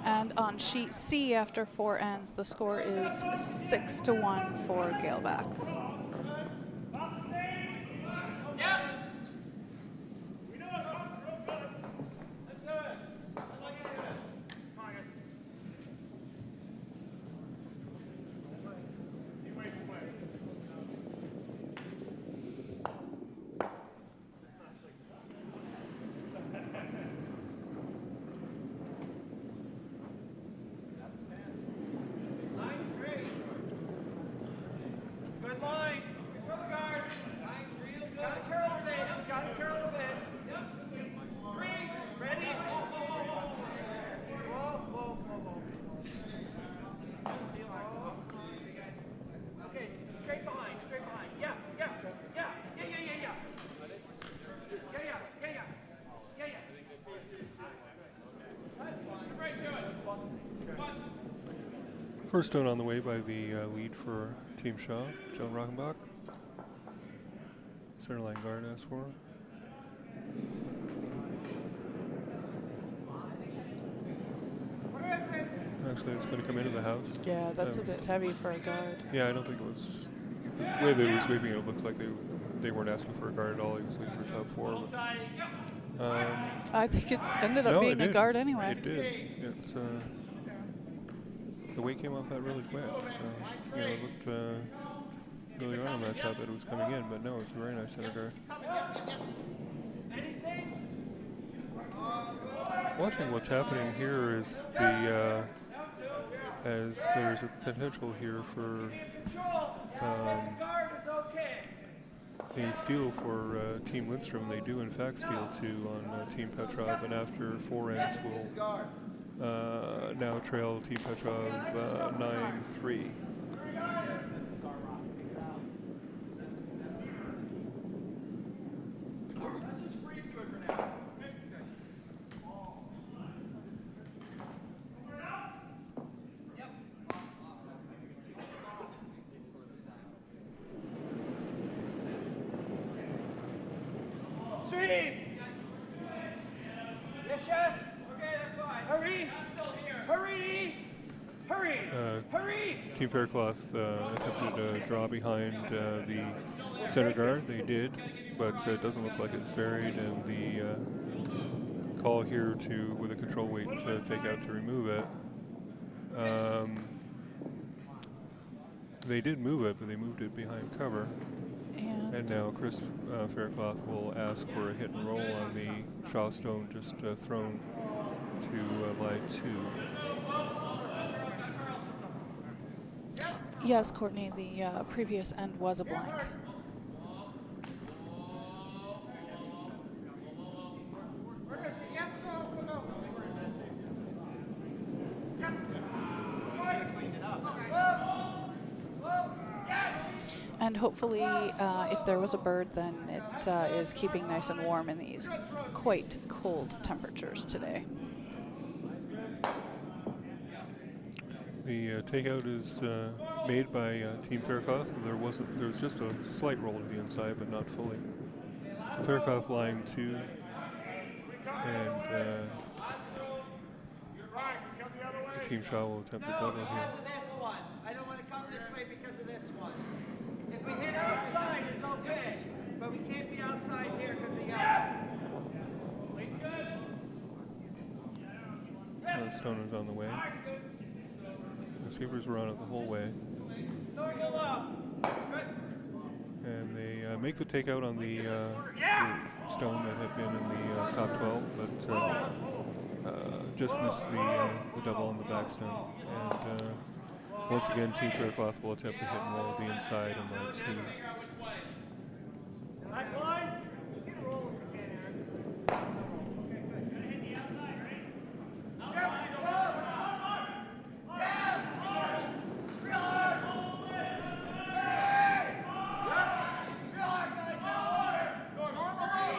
And on sheet C, after 4 ends, the score is 6-1 for Galebach. Good line. Throw the guard. Line real good. Got to curl a bit. Got to curl a bit. Yep. 3. Ready? Whoa, whoa, whoa, whoa. Whoa, whoa, whoa, whoa. Okay, straight behind, straight behind. Yeah, yeah, yeah, yeah, yeah, yeah, yeah. Yeah, yeah, yeah, yeah. Yeah, yeah. Right to it. First stone on the way by the lead for Team Shaw, Joan Rockenbach. Centerline guard as for. Actually, it's going to come into the house. Yeah, that's a bit heavy for a guard. Yeah, I don't think it was. The way they were sweeping it, looks like they weren't asking for a guard at all. He was looking for top 4. But, I think it's ended up no, being it a did. guard anyway. It did. It's the weight came off that really quick. So it looked really right on that shot that it was coming in, but no, it's a very nice center guard. Watching what's happening here is as there's a potential here for a steal for Team Lindstrom. They do in fact steal 2 on Team Petrov, and after 4 ends will now trail Team Petrov 9-3. Sweep! Yes, yes. Okay, that's fine. Hurry! Hurry! Hurry! Hurry! Team Faircloth attempted to draw behind the center guard. They did, but it doesn't look like it's buried, and the call here with a control weight to take out to remove it. They did move it, but they moved it behind cover. And now Chris Faircloth will ask for a hit and roll on the Shaw stone, just thrown to line 2. Yes, Courtney, the previous end was a blank. And hopefully, if there was a bird, then it is keeping nice and warm in these quite cold temperatures today. The takeout is made by Team Faircloth. There was just a slight roll to the inside, but not fully. So Faircloth lying 2, and Team Shaw will attempt a double here. Because of this one. I don't want to come this way because of this one. If we hit outside, it's okay. But we can't be outside here because of the Weight's good. Stone is on the way. The sweepers were on it the whole way. Normal up. Good. And they make the takeout on the stone that had been in the top 12, but just missed the double on the back stone. And once again, Team Faircloth will attempt to hit and roll the inside on line 2.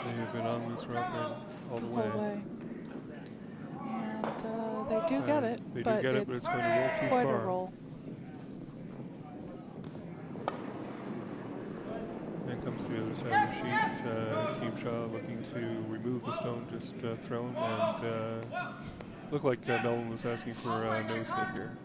They have been on this route all the way. Whole way. And they do get it, They but do get it, but it's going to roll too quite far. a roll. And comes to the other side of the sheets. Team Shaw looking to remove the stone just thrown, and looked like Melvin was asking for a nose hit here.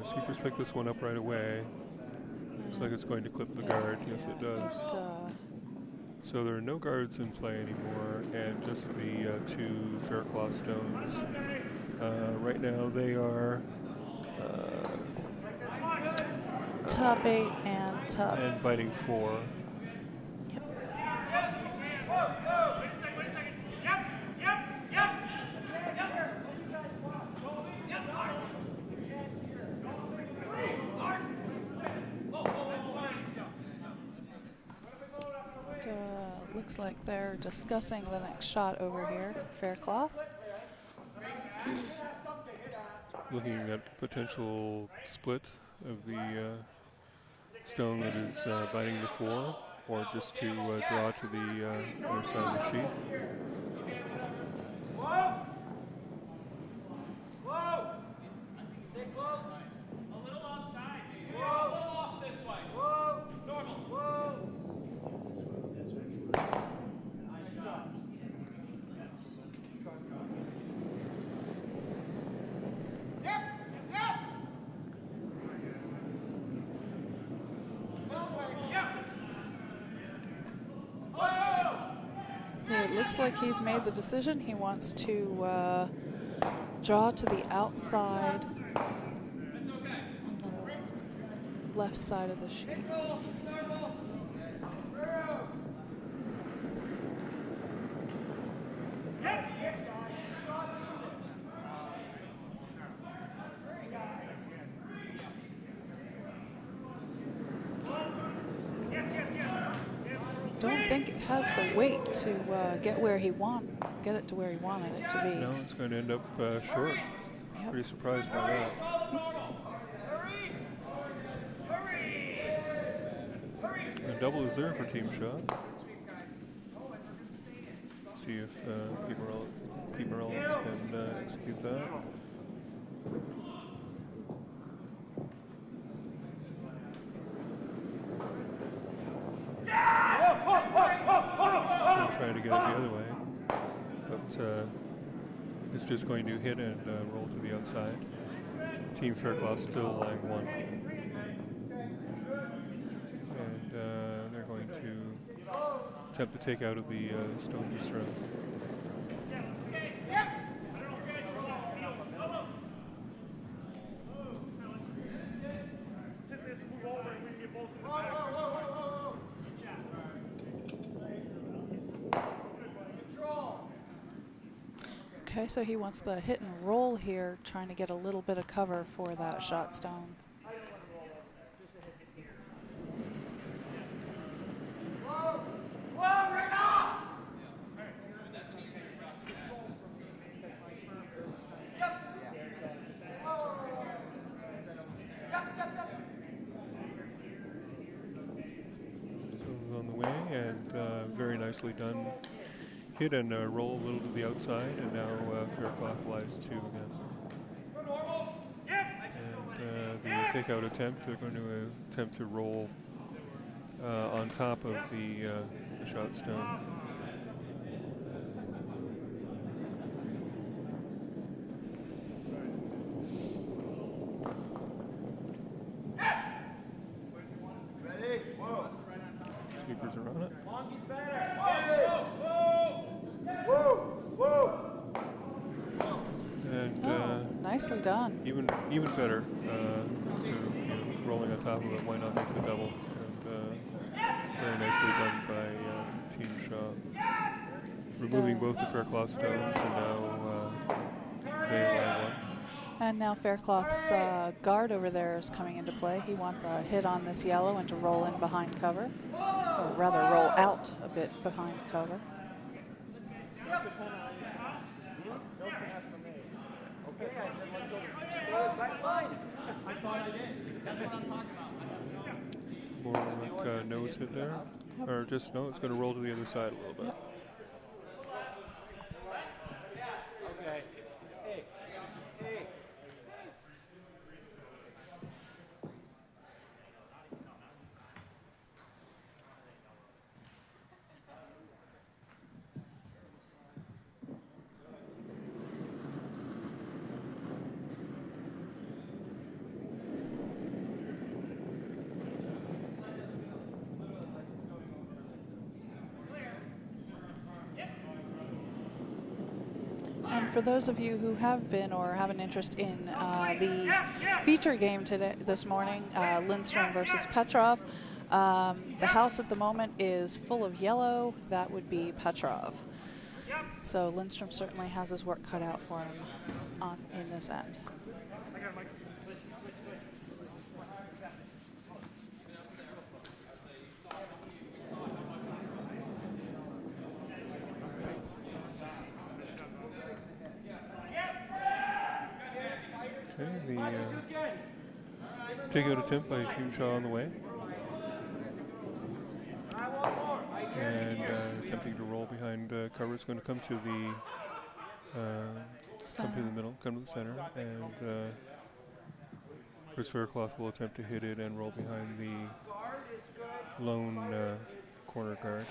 Sweepers pick this one up right away. Looks like it's going to clip the guard. Yes, it does. So there are no guards in play anymore, and just the two Faircloth stones. Right now they are top 8 and top. And biting 4. Looks like they're discussing the next shot over here, Faircloth. Looking at potential split of the stone that is biting the 4, or just to draw to the other side of the sheet. Whoa! Whoa! Stay close. A little outside, maybe. Whoa! A little off this way. Whoa! Normal. Whoa! Yep. Yep. It looks like he's made the decision. He wants to draw to the outside on the left side of the sheet. Don't think it has the weight to get it to where he wanted it to be. No, it's going to end up short. Yep. Pretty surprised by that. A double is there for Team Shaw. See if Pete Morellons can execute that. Trying to get it the other way, but it's just going to hit and roll to the outside. Team Faircloth still lying 1. And they're going to attempt to take out of the stone distro. Okay, so he wants the hit and roll here, trying to get a little bit of cover for that shot stone. On the way, and very nicely done. Hit and roll a little to the outside, and now Faircloth lies 2 again. And the takeout attempt, they're going to attempt to roll on top of the shot stone. Ready? Whoa! Sweepers are on it. Monkey's better! Whoa! Whoa! Whoa! And Nicely done. even better, instead of rolling on top of it, why not make the double? And very nicely done by Team Shaw. Removing both the Faircloth stones, and now they lie 1. And now Faircloth's guard over there is coming into play. He wants a hit on this yellow and to roll in behind cover. or rather roll out a bit behind cover. It's more like a nose hit there. Or just, no, it's going to roll to the other side a little bit. Okay. Hey. Hey. And for those of you who have been or have an interest in the feature game this morning, Lindstrom versus Petrov, the house at the moment is full of yellow. That would be Petrov. So Lindstrom certainly has his work cut out for him in this end. Okay, the takeout attempt by Team Shaw on the way. And attempting to roll behind cover. It's going to come to the middle, come to the center, and Chris Faircloth will attempt to hit it and roll behind the lone corner guard.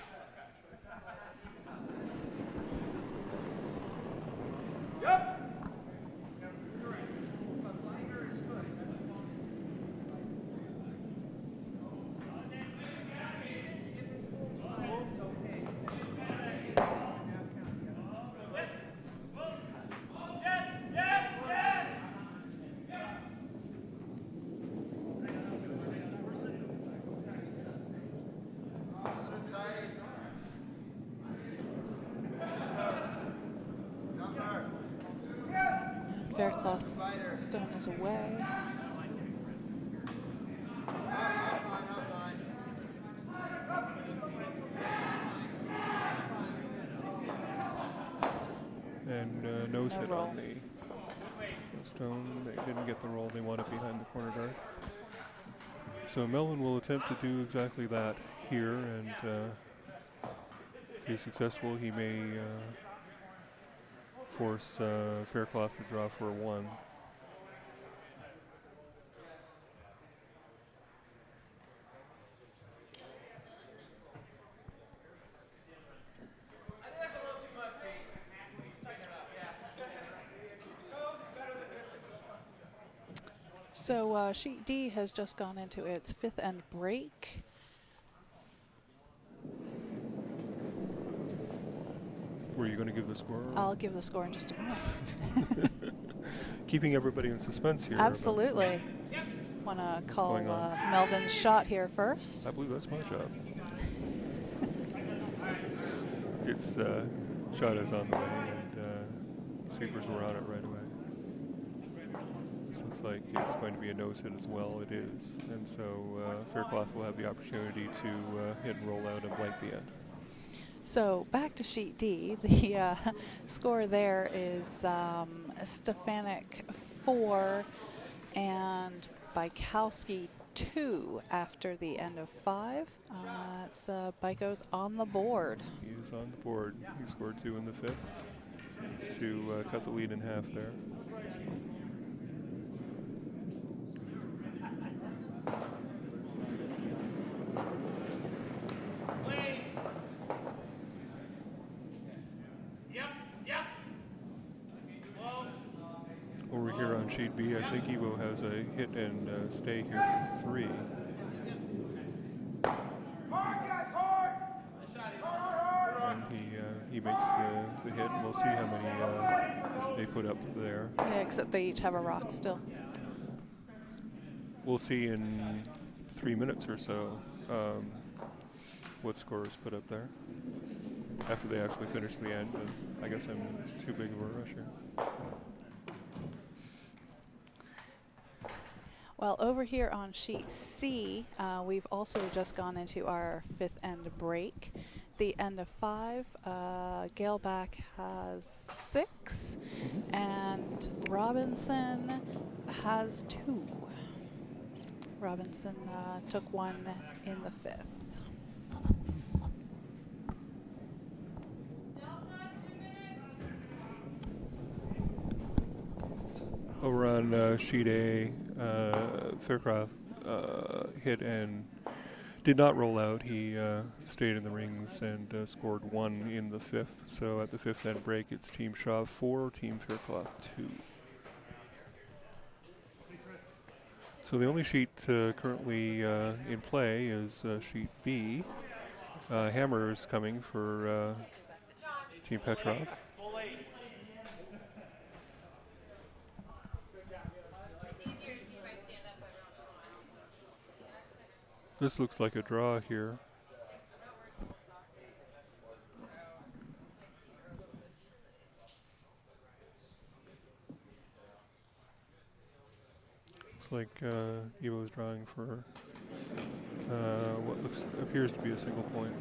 Faircloth's stone is away. And nose hit roll on the stone. They didn't get the roll they wanted behind the corner guard. So Melvin will attempt to do exactly that here, and if he's successful, he may force Faircloth to draw for a 1. So sheet D has just gone into its 5th end break. Were you going to give the score? I'll give the score in just a minute. Keeping everybody in suspense here. Absolutely. Want to call Melvin's shot here first. I believe that's my job. It's shot is on the way, and sweepers were on it right away. This looks like it's going to be a nose hit as well. It is, and so Faircloth will have the opportunity to hit and roll out and blank the end. So back to sheet D, the score there is Stefanik 4 and Bykowski 2 after the end of 5. That's Byko's on the board. He is on the board. He scored 2 in the 5th to cut the lead in half there. Over here on sheet B, I think Evo has a hit and stay here for 3. And he makes the hit, and we'll see how many they put up there. Yeah, except they each have a rock still. We'll see in 3 minutes or so what score is put up there after they actually finish the end. But I guess I'm too big of a rusher. Well, over here on sheet C, we've also just gone into our 5th end break. The end of 5, Galeback has 6, and Robinson has 2. Robinson took 1 in the 5th. Over on sheet A, Faircloth hit and did not roll out. He stayed in the rings and scored 1 in the 5th. So at the 5th end break, it's Team Shaw 4, Team Faircloth 2. So the only sheet currently in play is sheet B. Hammers coming for Team Petrov. This looks like a draw here. Looks like Evo's drawing for what appears to be a single point.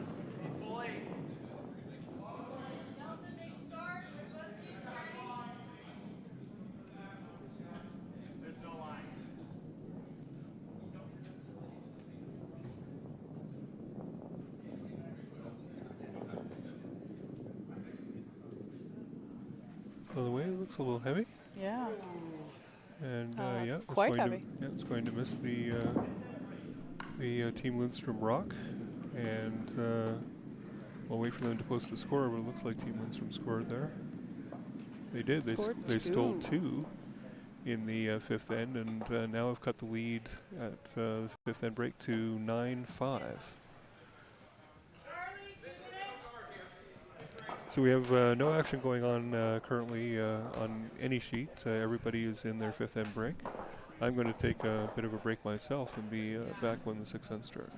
So the way it looks a little heavy. Yeah. And yeah, quite heavy. It's going to miss the Team Lindstrom rock, and we'll wait for them to post a score. But it looks like Team Lindstrom scored there. They did. They stole 2 in the 5th end, and now have cut the lead at the 5th end break to 9-5. So we have no action going on currently on any sheet. Everybody is in their 5th end break. I'm going to take a bit of a break myself and be back when the 6th end start.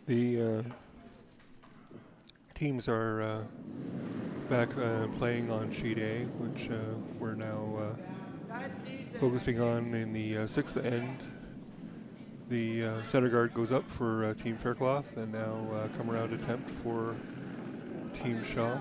The teams are back playing on sheet A, which we're now focusing on in the 6th end. The center guard goes up for Team Faircloth, and now come around attempt for Team Shaw.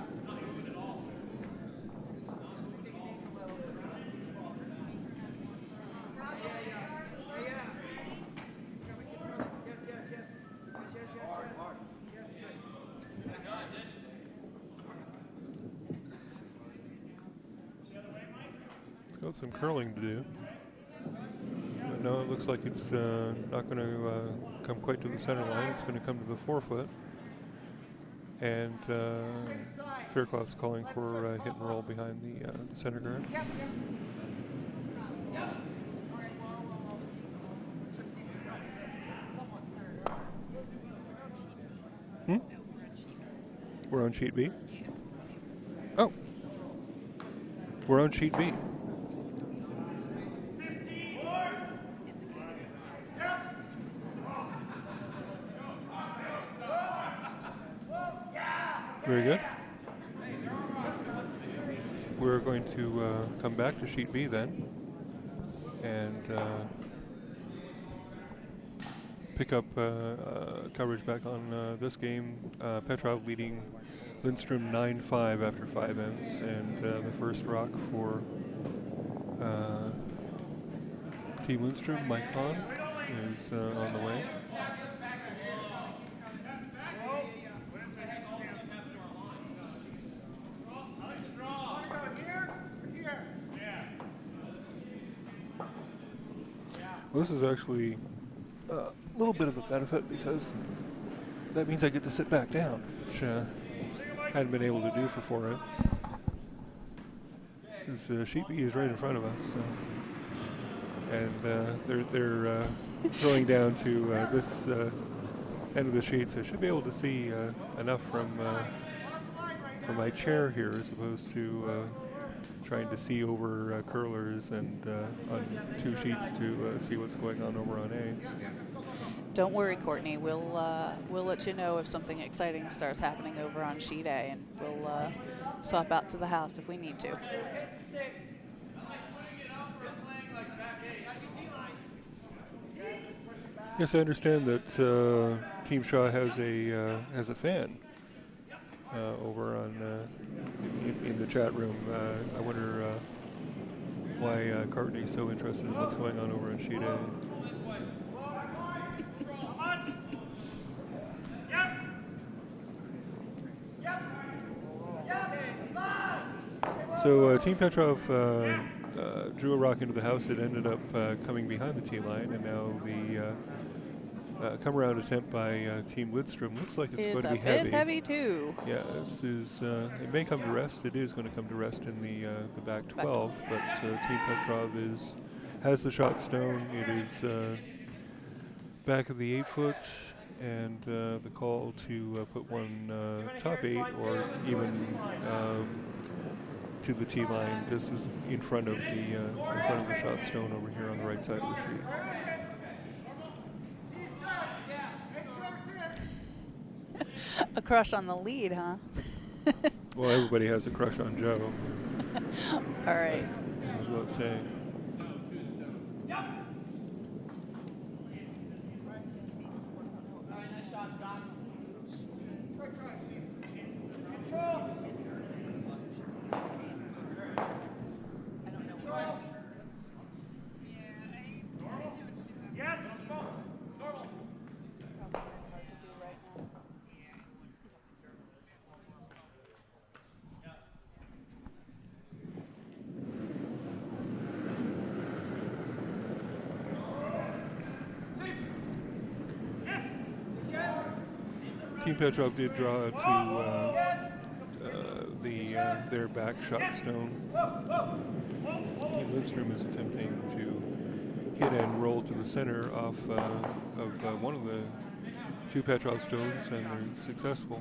Got some curling to do. But no, it looks like it's not going to come quite to the center line. It's going to come to the forefoot. And Faircloth's calling for hit and roll behind the center guard. We're on sheet B? Oh. We're on sheet B. Very good. We're going to come back to sheet B then and pick up coverage back on this game. Petrov leading Lindstrom 9-5 after 5 ends, and the first rock for Team Lindstrom, Mike Hahn, is on the way. Well, this is actually a little bit of a benefit because that means I get to sit back down, which I hadn't been able to do for 4 ends. This sheet B is right in front of us, and they're throwing down to this end of the sheet, so I should be able to see enough from my chair here as opposed to trying to see over curlers and on 2 sheets to see what's going on over on A. Don't worry, Courtney. We'll let you know if something exciting starts happening over on sheet A, and we'll swap out to the house if we need to. Yes, I understand that Team Shaw has a fan over on in the chat room. I wonder why Courtney's so interested in what's going on over on sheet A. So Team Petrov drew a rock into the house. It ended up coming behind the tee line, and now the come-around attempt by Team Lindstrom looks like it's going to be heavy. It's a bit heavy, too. Yeah, this is, it may come to rest. It is going to come to rest in the back 12, but Team Petrov has the shot stone. It is back of the 8-foot, and the call to put one top 8 or even to the tee line. This is in front of the shot stone over here on the right side of the sheet. A crush on the lead, huh? Well, everybody has a crush on Joe. All right. That's what I'm saying. Team Petrov did draw to their back shot stone. Team Lindstrom is attempting to hit and roll to the center off of one of the 2 Petrov stones, and they're successful.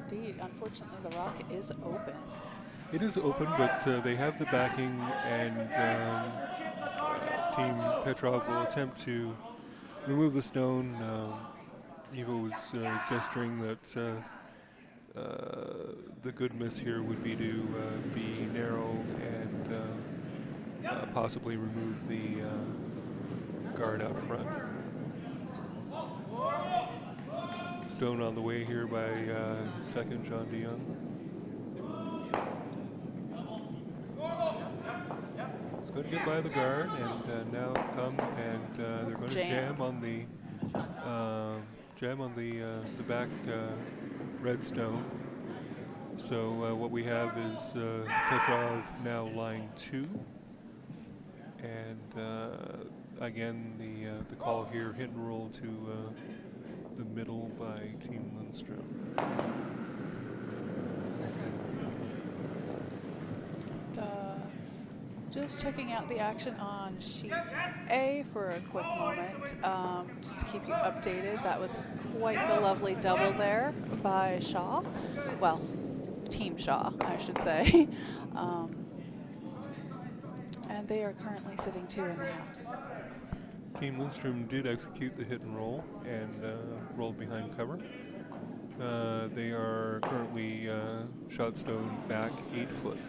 Indeed. Unfortunately, the rock is open. It is open, but they have the backing, and Team Petrov will attempt to remove the stone. Evo was gesturing that the good miss here would be to be narrow and possibly remove the guard out front. Stone on the way here by second John DeYoung. It's going to get by the guard, and now come and they're going to jam on the back red stone. So what we have is Petrov now line 2, and again the call here, hit and roll to the middle by Team Lindstrom. Just checking out the action on sheet A for a quick moment, just to keep you updated. That was quite the lovely double there by Shaw. Well, Team Shaw, I should say. And they are currently sitting 2 in the house. Team Lindstrom did execute the hit and roll and rolled behind cover. They are currently shot stone back 8 foot.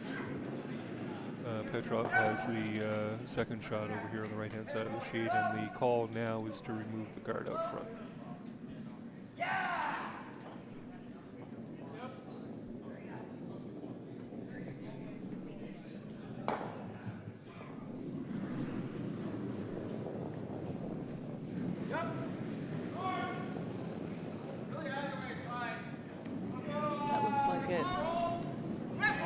Petrov has the second shot over here on the right-hand side of the sheet, and the call now is to remove the guard out front. That looks like it's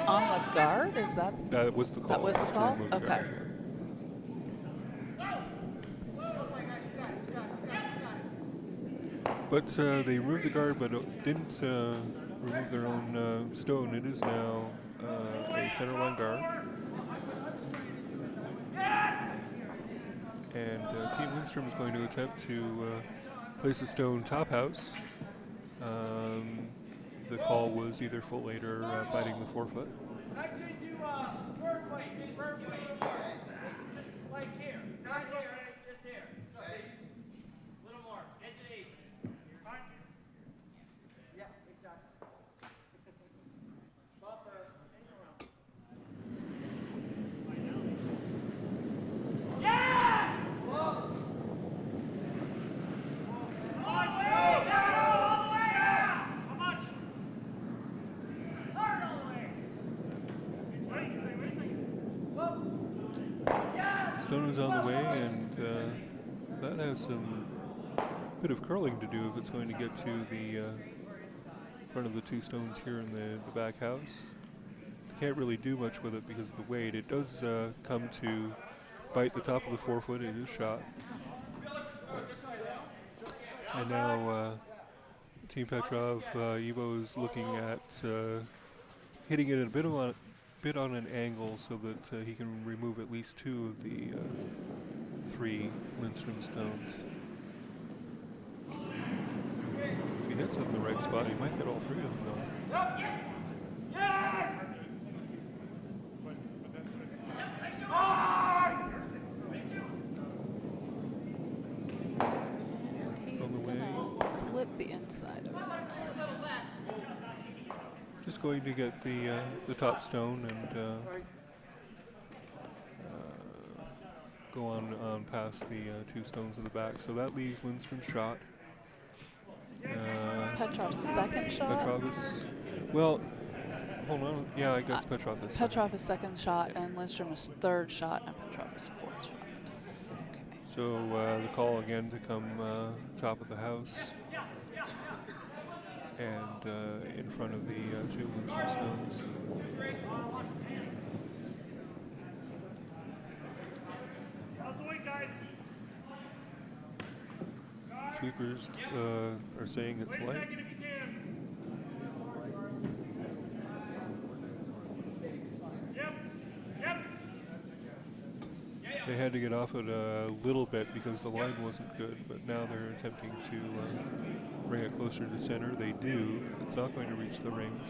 on the guard. Is that? That was the call. That was the call? To remove the Okay. guard, yeah. But they removed the guard, but didn't remove their own stone. It is now a center line guard. And Team Lindstrom is going to attempt to place a stone top house. The call was either full 8 or biting the 4 foot. Actually do bird weight, just like here, not here, just here. A little more, edge of 8. Yeah, exactly. Buffer. Yeah! Stone is on the way, and that has some bit of curling to do if it's going to get to the front of the 2 stones here in the back house. Can't really do much with it because of the weight. It does come to bite the top of the 4 foot. It is shot. And now Team Petrov, Evo is looking at hitting it a bit on an angle so that he can remove at least 2 of the 3 Lindstrom stones. If he hits it in the right spot, he might get all 3 of them going. He's gonna clip the inside of it. Just going to get the top stone and go on past the 2 stones of the back. So that leaves Lindstrom's shot. Petrov's second shot. Petrov is, well, hold on. Yeah, I guess Petrov is. Petrov is second shot, and Lindstrom is third shot, and Petrov is 4th shot. Okay. So the call again to come top of the house and in front of the 2 Lindstrom stones. Sweepers are saying it's light. They had to get off it a little bit because the line wasn't good, but now they're attempting to bring it closer to center. They do. It's not going to reach the rings.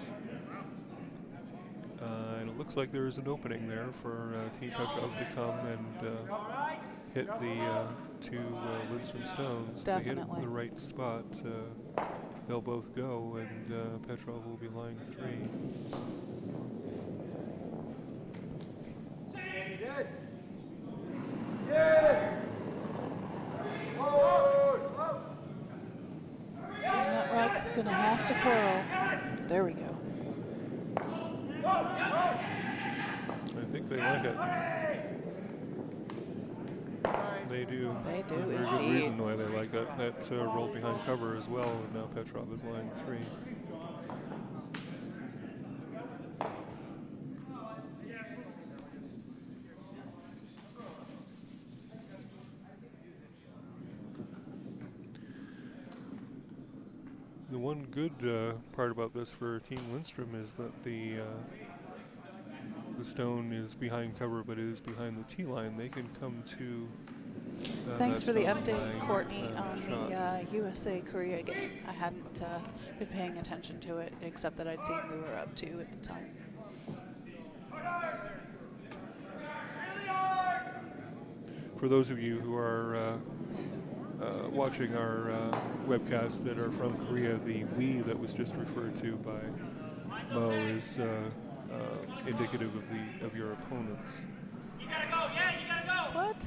And it looks like there is an opening there for Team Petrov to come and hit the two Lindstrom stones. If they hit Definitely. the right spot, they'll both go, and Petrov will be lying 3. Yes. Yes. Forward. And that rock's gonna have to curl. There we go. I think they like it. They do. They do, There's a very good indeed. reason why they like that. That rolled behind cover as well, and now Petrov is lying 3. The one good part about this for Team Lindstrom is that the stone is behind cover, but it is behind the tee line. They can come to. Thanks that for the stone update, by, Courtney, shot. on the USA Korea game. I hadn't been paying attention to it, except that I'd seen we were up 2 at the time. For those of you who are watching our webcasts that are from Korea, the "we" that was just referred to by Mo is indicative of your opponents. You gotta go, yeah, you gotta go. What?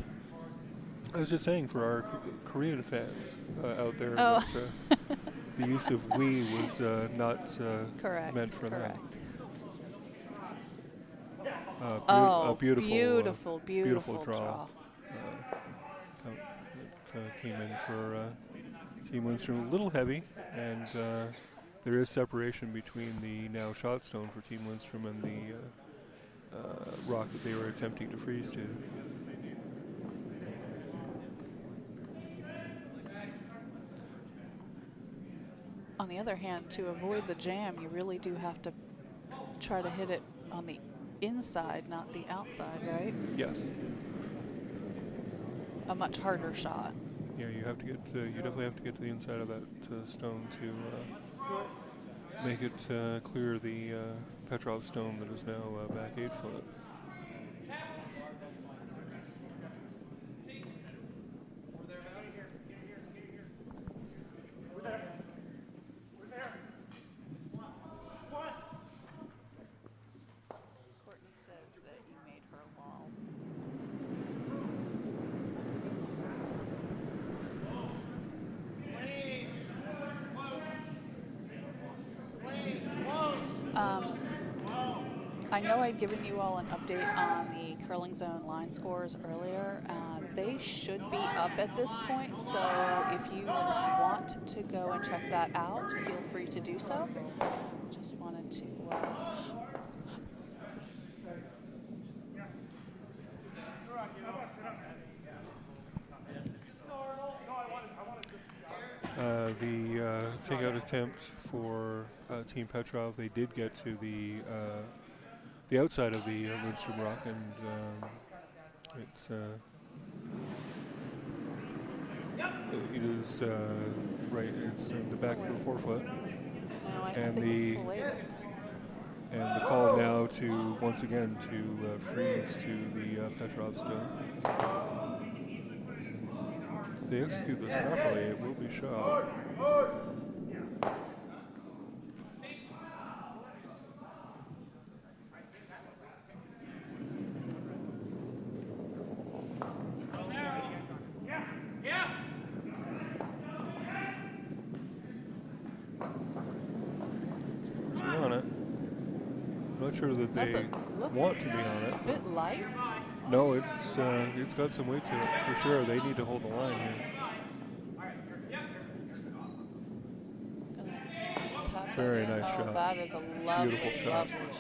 I was just saying for our Korean fans out there, Oh. that, the use of "we" was not Correct. meant for correct. them. Oh, A beautiful beautiful draw. draw. That came in for Team Lindstrom. A little heavy, and there is separation between the now shot stone for Team Lindstrom and the rock that they were attempting to freeze to. On the other hand, to avoid the jam, you really do have to try to hit it on the inside, not the outside, right? Yes. A much harder shot. Yeah, you have to get. You definitely have to get to the inside of that stone to make it clear the Petrov stone that is now back 8 foot. Courtney says that you made her lol. I know I'd given you all an update on the curling zone line scores earlier. They should be up at this point, so if you want to go and check that out, feel free to do so. Just wanted to The takeout attempt for Team Petrov, they did get to the outside of the Lindstrom rock, and it's it is right. It's in the back of the 4 foot, no, I and think it's the latest. and the call now to once again to freeze to the Petrov stone. If they execute this properly, it will be shot. On it. I'm not sure that That's they looks want to be on it. a bit light. No, it's got some weight to it for sure. They need to hold the line here. Very nice shot. That is a lovely, Beautiful shot. lovely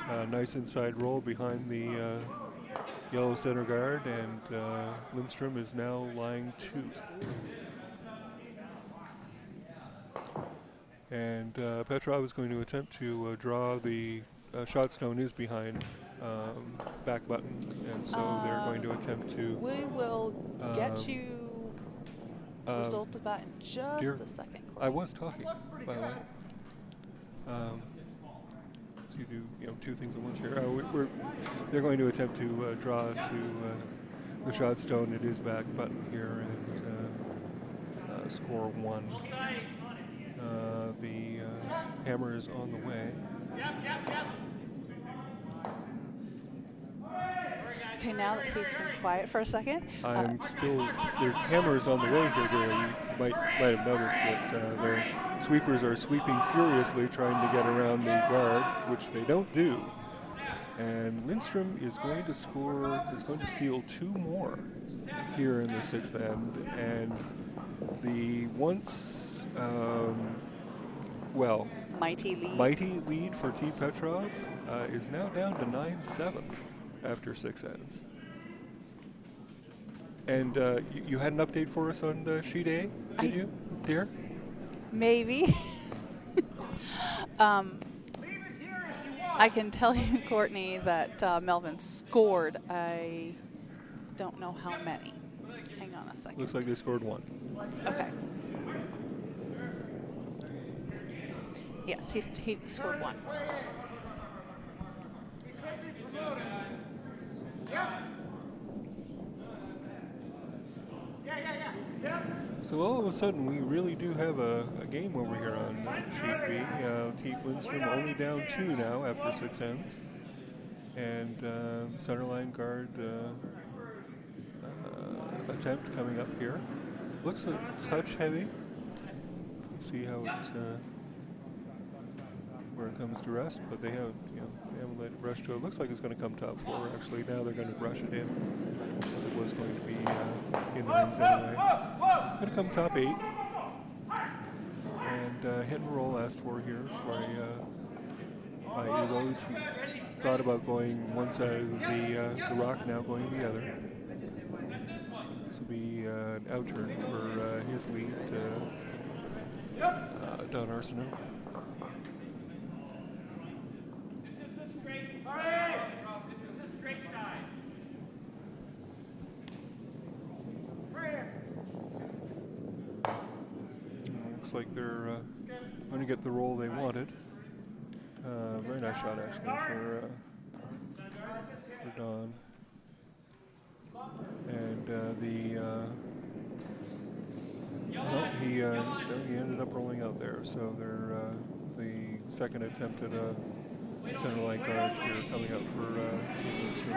shot. Nice inside roll behind the yellow center guard, and Lindstrom is now lying 2. And Petrov is going to attempt to draw the shot stone is behind back button, and so they're going to attempt to. We will get you result of that in just dear, a second. I was talking, by the way. So you do 2 things at once here. They're going to attempt to draw to the shot stone, it is back button here at score 1. The hammer is on the way. Okay, now that he's been quiet for a second. I'm still, there's hammers on the way here, Gary. You might have noticed that their sweepers are sweeping furiously trying to get around the guard, which they don't do. And Lindstrom is going to steal 2 more here in the 6th end. And the once, mighty lead for Team Petrov is now down to 9-7 after 6 ends. And you had an update for us on the sheet A, did you, dear? Maybe. I can tell you, Courtney, that Melvin scored. I don't know how many. Hang on a second. Looks like they scored 1. Okay. Yes, he scored 1. So all of a sudden, we really do have a game over here on sheet B. Team Lindstrom only down 2 now after 6 ends. And centerline guard attempt coming up here. Looks a touch heavy. See how it where it comes to rest, but they haven't let it rush to it. Looks like it's going to come top 4 actually. Now they're going to brush it in, as it was going to be in the rings anyway. Going to come top 8, and hit and roll asked for here by Evo's. He's thought about going one side of the rock, now going the other. This will be an out turn for his lead, Don Arsenault. Looks like they're going to get the roll they wanted. Very nice shot actually for Don. And he ended up rolling out there. So they're the second attempt at a center line guard here coming up for Team Lindstrom.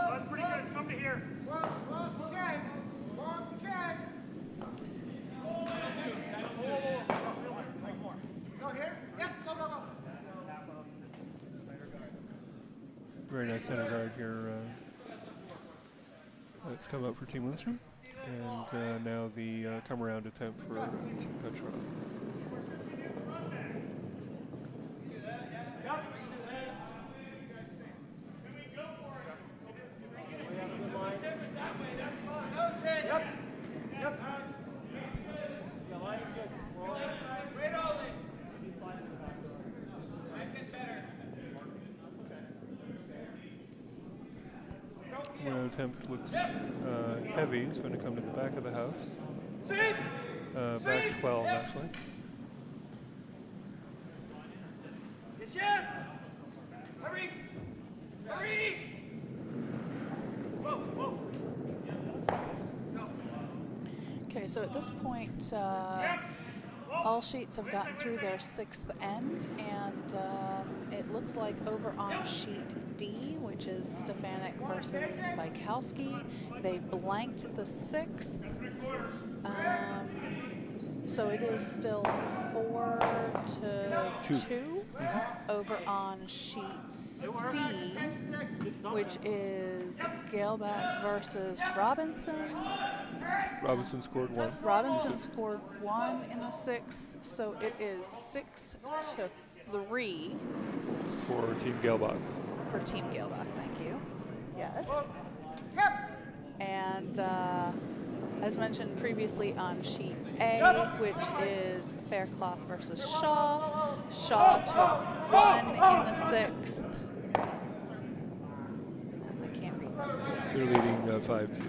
That's pretty good. It's come to here. Very nice center guard here. It's come up for Team Lindstrom. And now the come around attempt for Team Petrov. Attempt looks heavy. It's going to come to the back of the house. Back 12, actually. Yes! Hurry! Hurry! Whoa, whoa. No. Okay, so at this point, all sheets have gotten through their 6th end, and it looks like over on sheet D, which is Stefanik versus Bykowski, they blanked the 6th. So it is still 4-2 over on sheet C, which is Galeback versus Robinson. Robinson scored 1. Robinson scored 1 in the 6th, so it is 6-3 for Team Galeback. for Team Galeback. Thank you. Yes. And as mentioned previously on sheet A, which is Faircloth versus Shaw. Shaw took 1 in the 6th. I can't read that score. They're leading 5-2.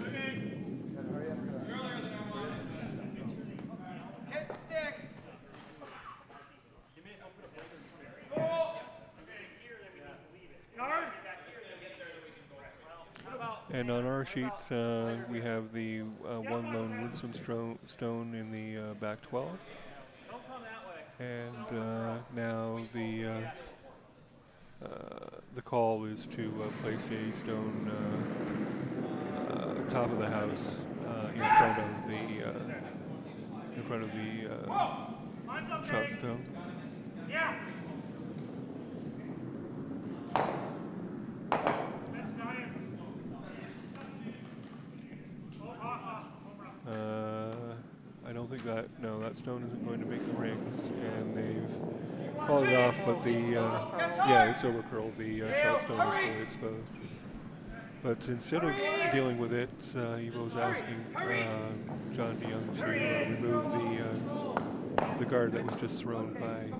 Hit stick. our sheet, we have the one lone Lindstrom stone in the back 12. And now the call is to place a stone top of the house in front of the shot stone. Yeah. That's not it. I don't think that, no, that stone isn't going to make the rings, and they've called it off, but the, yeah, it's overcurled. The shot stone is fully exposed. But instead of dealing with it, Evo's asking John DeYoung to remove the guard that was just thrown by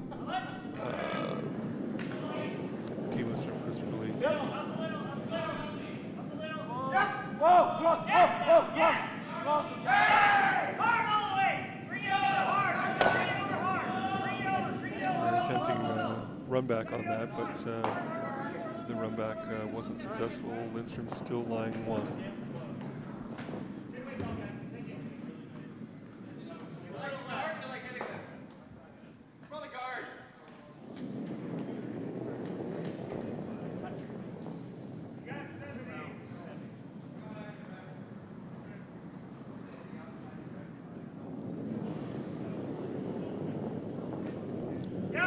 team Lindstrom, Christopher Lee. Whoa, come on, whoa, yeah. Hard all the way. Bring it over hard. Bring it over hard. Bring it over. We're attempting run back on that, but the run back wasn't successful. Lindstrom's still lying 1.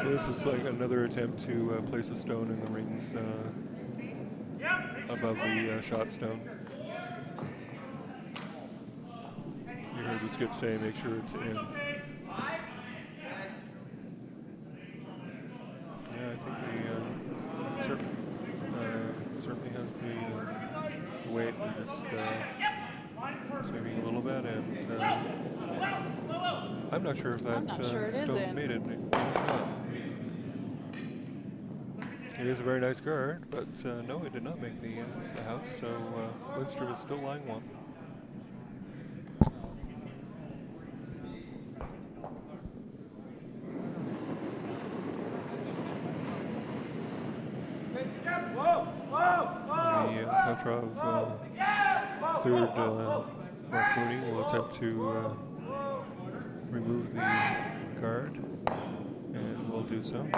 So this is like another attempt to place a stone in the rings above the shot stone. You heard the skip say, make sure it's in. Yeah, I think he certainly has the weight. We're just swinging a little bit, and I'm not sure if that stone made it. It is a very nice guard, but no, it did not make the house, so Lindstrom is still lying 1. The Petrov third Marconi will attempt to remove the guard, and will do so.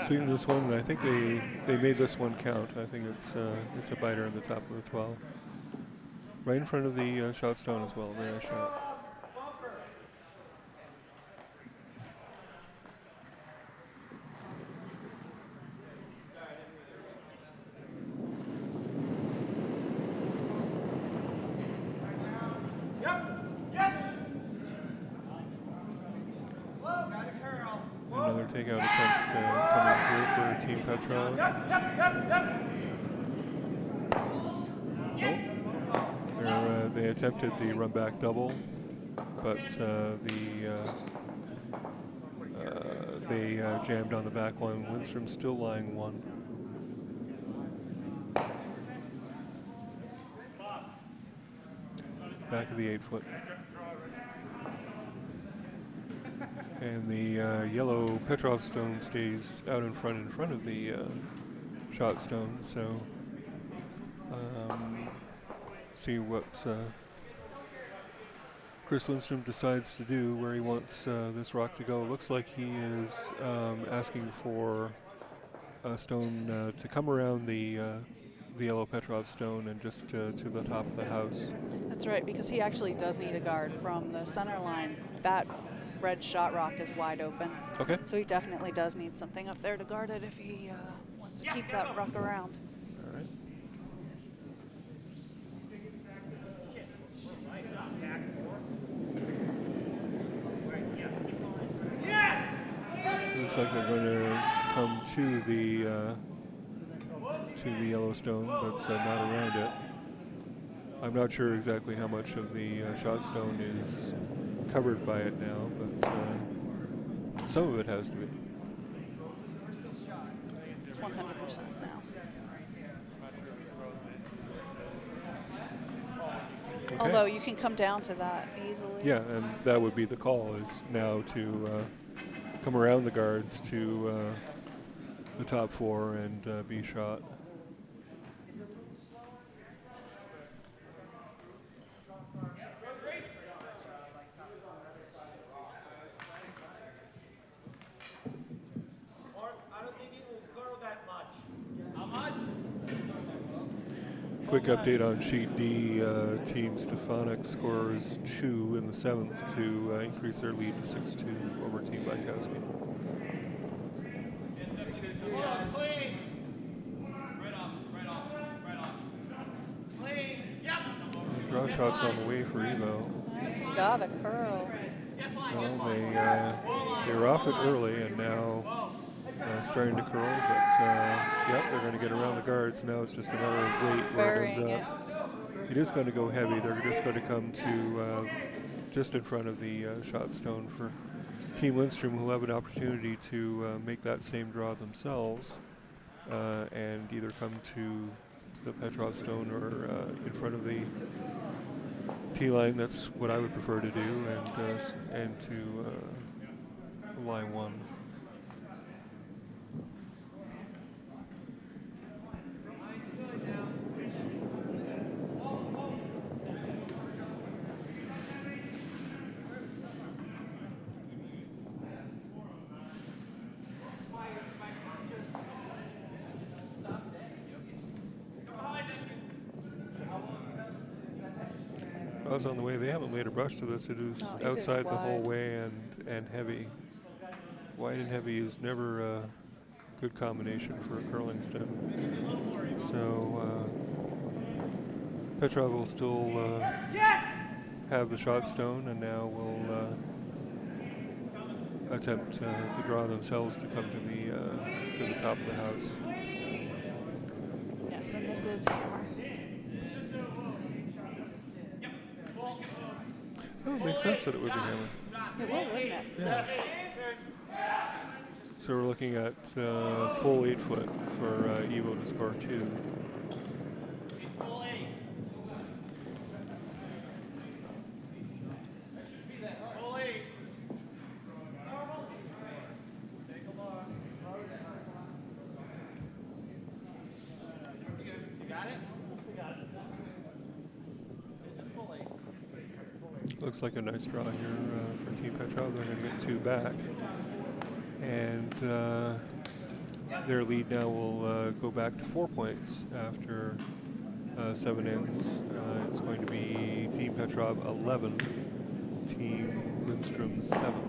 Swinging this one, and I think they made this one count. I think it's a biter in the top of the 12, right in front of the shot stone as well. Very nice shot. Another takeout attempt coming through for Team Petrov. Nope. They attempted the run back double, but they jammed on the back one. Lindstrom's still lying 1. Back of the 8-foot. And the yellow Petrov stone stays out in front of the shot stone. So see what Chris Lindstrom decides to do, where he wants this rock to go. It looks like he is asking for a stone to come around the yellow Petrov stone and just to the top of the house. That's right, because he actually does need a guard from the center line. That red shot rock is wide open. Okay. So he definitely does need something up there to guard it if he wants to keep that rock around. All right. Looks like they're going to come to the Yellowstone, but not around it. I'm not sure exactly how much of the shot stone is covered by it now, but some of it has to be. It's 100% now. Okay. Although you can come down to that easily. Yeah, and that would be the call, is now to come around the guards to the top 4 and be shot. Quick update on sheet D. Team Stefanik scores 2 in the 7th to increase their lead to 6-2 over Team Bykowski. Clean. Right off. Clean. Yep. Draw shots on the way for Evo. It's got a curl. Well, they were off it early and now starting to curl, but yep, they're going to get around the guards. Now it's just a matter of wait where it ends Burying up. It is going to go heavy. They're just going to come to just in front of the shot stone for Team Lindstrom, who will have an opportunity to make that same draw themselves and either come to the Petrov stone or in front of the T-line. That's what I would prefer to do, and to line 1. I was on the way. They haven't laid a brush to this. It is No, it is outside the whole wide. way and heavy. Wide and heavy is never a good combination for a curling stem. So Petrov will still have the shot stone, and now will attempt to draw themselves to come to the top of the house. Yes, and this is hammer. Oh, it makes sense that it would be hammer. It will, wouldn't it? Yeah. So we're looking at full 8 foot for Evo to score 2. Looks like a nice draw here for Team Petrov. They're going to get 2 back. And their lead now will go back to 4 points after 7 ends. It's going to be Team Petrov 11, Team Lindstrom 7.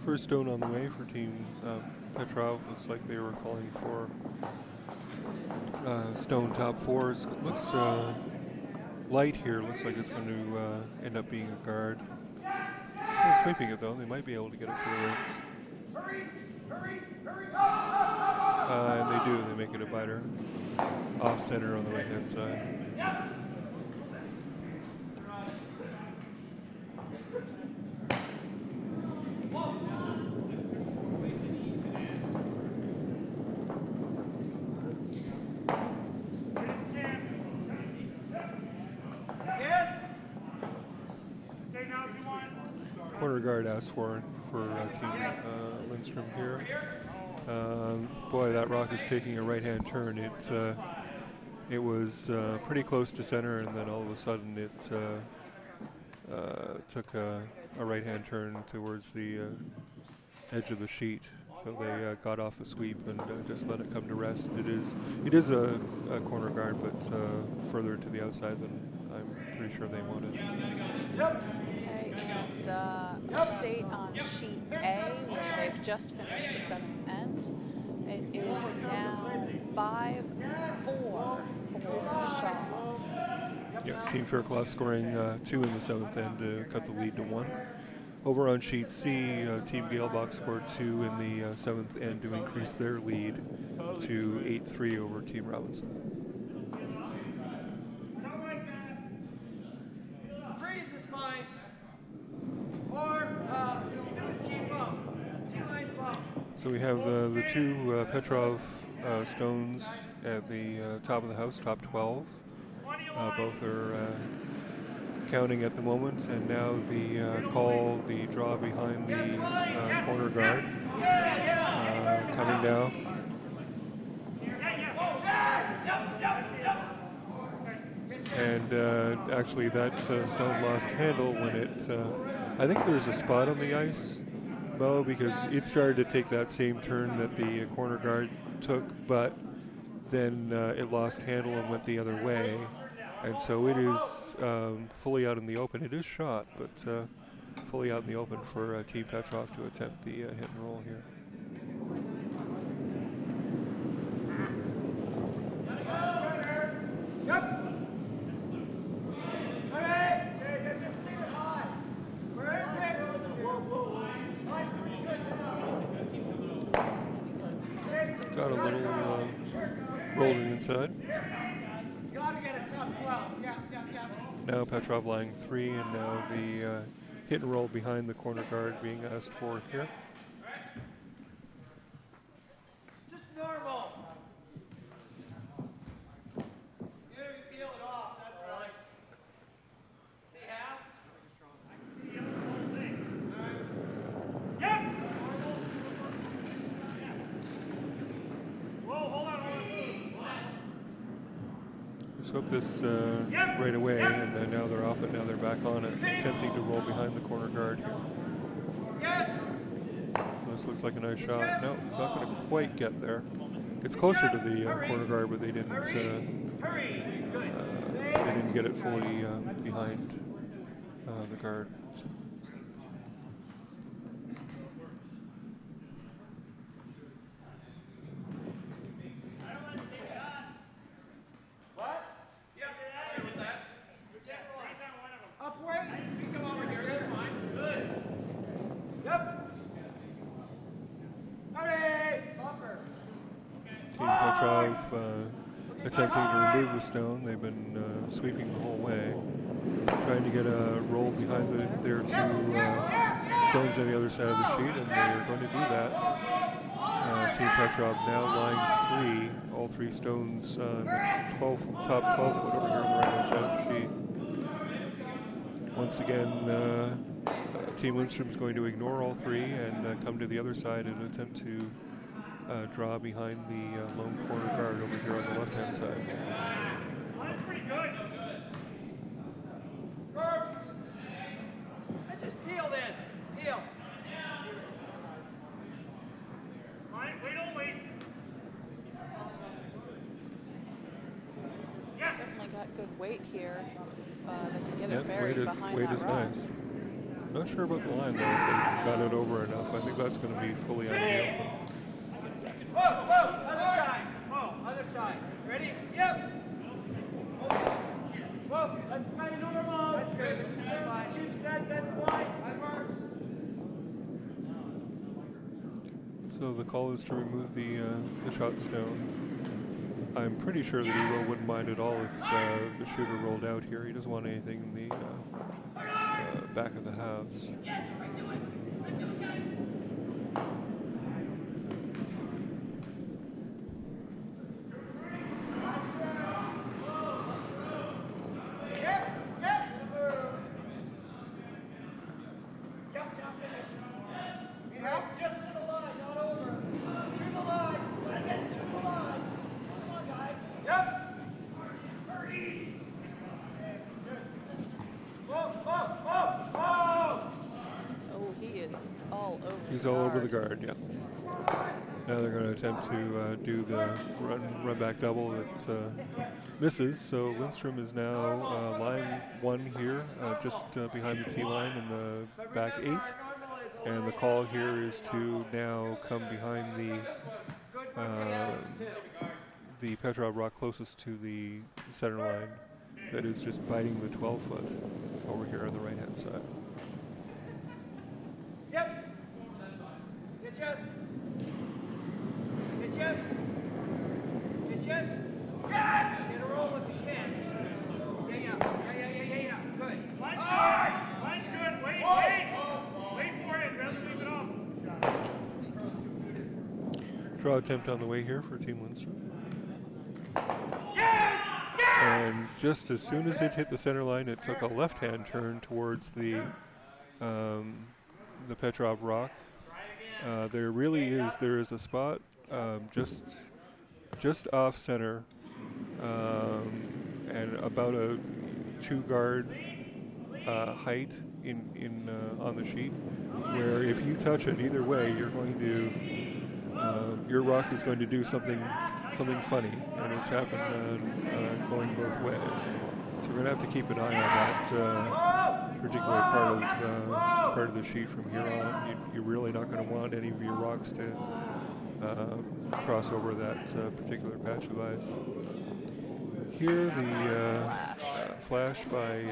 First stone on the way for Team Petrov. Looks like they were calling for stone top 4s. It looks light here. Looks like it's going to end up being a guard. Still sweeping it though. They might be able to get it to the rings. And they do. They make it a biter. Off center on the right hand side. corner guard asked for Team Lindstrom here. Boy, that rock is taking a right-hand turn. It was pretty close to center, and then all of a sudden it took a right-hand turn towards the edge of the sheet. So they got off the sweep and just let it come to rest. It is a corner guard, but further to the outside than I'm pretty sure they wanted. Okay, and update on sheet A, where they've just finished the 7th end. It is now 5-4 for Shaw. Yes, Team Fairclough scoring 2 in the 7th end to cut the lead to 1. Over on sheet C, Team Galebach scored 2 in the 7th end to increase their lead to 8-3 over Team Robinson. Freeze is fine. Or team bump. T-line bump. So we have the 2 Petrov stones at the top of the house, top 12. Both are counting at the moment, and now the the draw behind the corner guard coming down. And actually that stone lost handle when it, I think there's a spot on the ice, Mo, because it started to take that same turn that the corner guard took, but then it lost handle and went the other way. And so it is fully out in the open. It is shot, but fully out in the open for Team Petrov to attempt the hit and roll here. Got a little rolling inside. Now Petrov lying 3, and now the hit and roll behind the corner guard being asked for here. Just normal. You feel it off, that's right. See how? Yep! Whoa, hold on. Let's hope this right away, and then now they're off it, now they're back on it, attempting to roll behind the corner guard here. Yes! This looks like a nice shot. No, it's not going to quite get there. It's closer to the corner guard, but they didn't get it fully behind the guard. So. Team Petrov attempting to remove the stone. They've been sweeping the whole way, trying to get a roll behind their 2 stones on the other side of the sheet, and they're going to do that. Team Petrov now lying 3, all 3 stones on the top 12 foot over here on the right-hand side of the sheet. Once again, Team Lindstrom is going to ignore all 3 and come to the other side and attempt to draw behind the lone corner guard over here on the left-hand side. That's pretty good. Let's just peel this. Peel. Wait. Yes! Certainly got good weight here. They can get Yeah, it buried behind weight that is rock. nice. Not sure about the line though, if they got it over enough. I think that's going to be fully on the open. Whoa, other side. Other side. Ready? Yep. Whoa, that's pretty normal. That's good. That's fine. That's fine. That works. So the call is to remove the shot stone. I'm pretty sure that Evo wouldn't mind at all if the shooter rolled out here. He doesn't want anything in the back of the house. He's all over the guard, yeah. Now they're going to attempt to do the run back double that misses. So Lindstrom is now lying 1 here, just behind the tee line in the back 8. And the call here is to now come behind the Petrov rock closest to the center line. That is just biting the 12-foot over here on the right-hand side. Yep. Yes, yes. Yes, yes. Yes, yes. Yes! Get a roll if you can. Yeah. Good. Line's good. Wait. Wait for it. Rather leave it off. Draw attempt on the way here for Team Lindstrom. Yes! And just as soon as it hit the center line, it took a left-hand turn towards the Petrov rock. There is a spot just off center and about a 2-guard height in on the sheet, where if you touch it either way, you're going to your rock is going to do something funny, and it's happened going both ways. So we're going to have to keep an eye on that particular part of the sheet from here on. You're really not going to want any of your rocks to cross over that particular patch of ice. Here, the flash by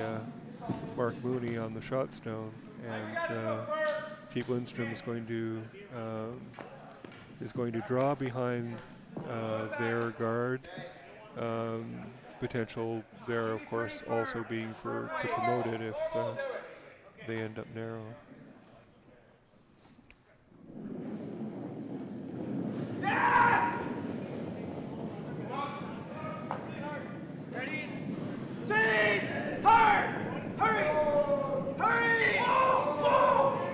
Mark Mooney on the shot stone, and Team Lindstrom is going to draw behind their guard. Potential there, of course, also being to promote it if they end up narrow. Ready? Swing! Hard! Hurry! Hurry!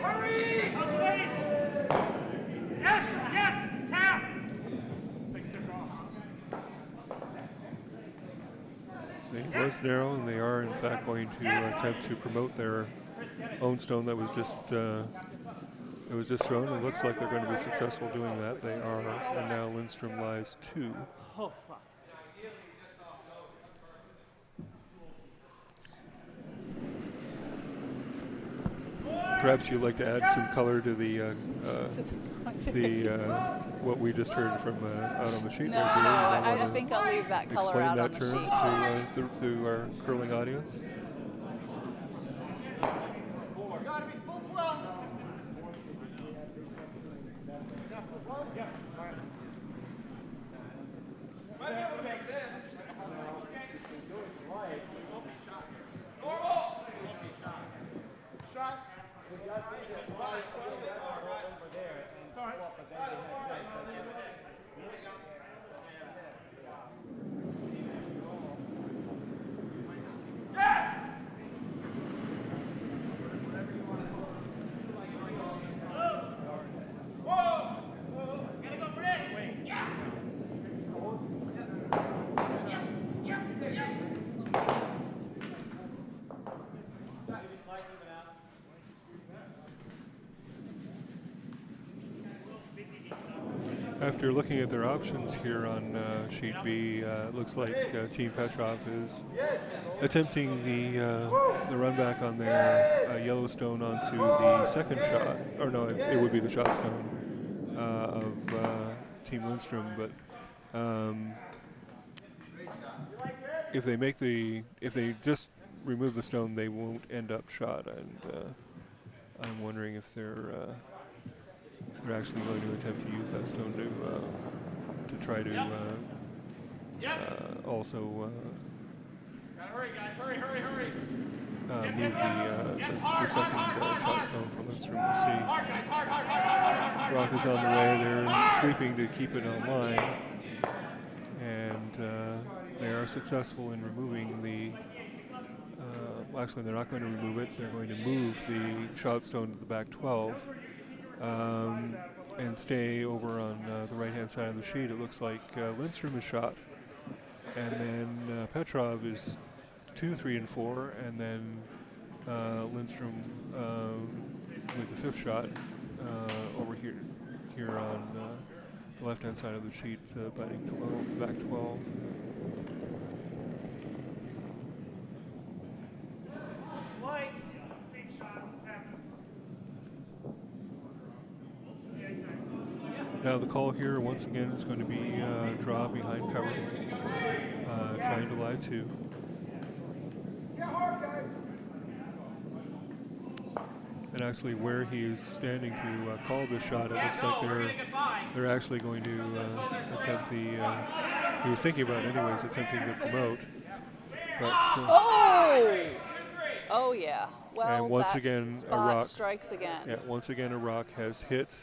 Hurry! Yes! Tap! It was narrow, and they are in fact going to attempt to promote their own stone that was just thrown. It looks like they're going to be successful doing that. They are, and now Lindstrom lies 2. Perhaps you'd like to add some color to the what we just heard from out on the sheet. No, right here. I think I'll leave that color explain out that on the term sheet. to our curling audience. Gotta be full 12. Might be able to make this. Shot. Yes! After looking at their options here on sheet B, it looks like Team Petrov is attempting the run back on their Yellowstone onto the second shot, or no, it would be the shot stone of Team Lindstrom. But if they just remove the stone, they won't end up shot, and I'm wondering if they're actually going to attempt to use that stone to try to also Gotta hurry, guys. Hurry. move the second shot stone from Lindstrom to see. Hard, guys. Hard. Rock is on the way. They're sweeping to keep it online, and they are successful in removing the. Actually, they're not going to remove it. They're going to move the shot stone to the back 12. And stay over on the right-hand side of the sheet. It looks like Lindstrom is shot, and then Petrov is 2, 3, and 4, and then Lindstrom with the 5th shot over here on the left-hand side of the sheet, batting 12, back 12. Same shot. Tap. Now the call here once again is going to be draw behind cover, trying to lie two. And actually, where he is standing to call this shot, it looks like they're actually going to attempt the. He was thinking about, anyways, attempting the promote. But oh yeah. Well, and once that again, spot a rock strikes again. Yeah, once again, a rock has hit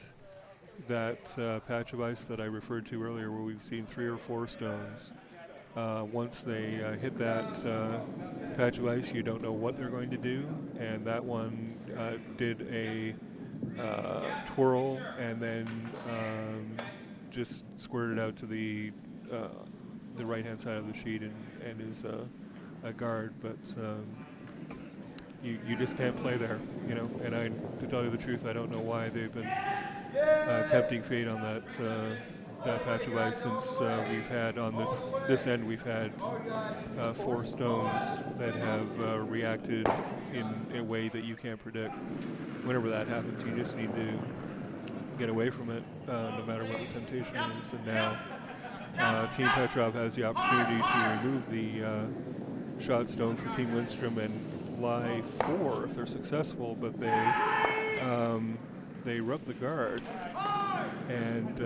that patch of ice that I referred to earlier, where we've seen 3 or 4 stones. Once they hit that patch of ice, you don't know what they're going to do, and that one did a twirl and then just squirted out to the right-hand side of the sheet and is a guard, but you just can't play there, you know. And to tell you the truth, I don't know why they've been tempting fate on that patch of ice since we've had on this end, we've had 4 stones that have reacted in a way that you can't predict. Whenever that happens, you just need to get away from it, no matter what the temptation is. And now Team Petrov has the opportunity to remove the shot stone for Team Lindstrom and lie 4 if they're successful, but they rub the guard, and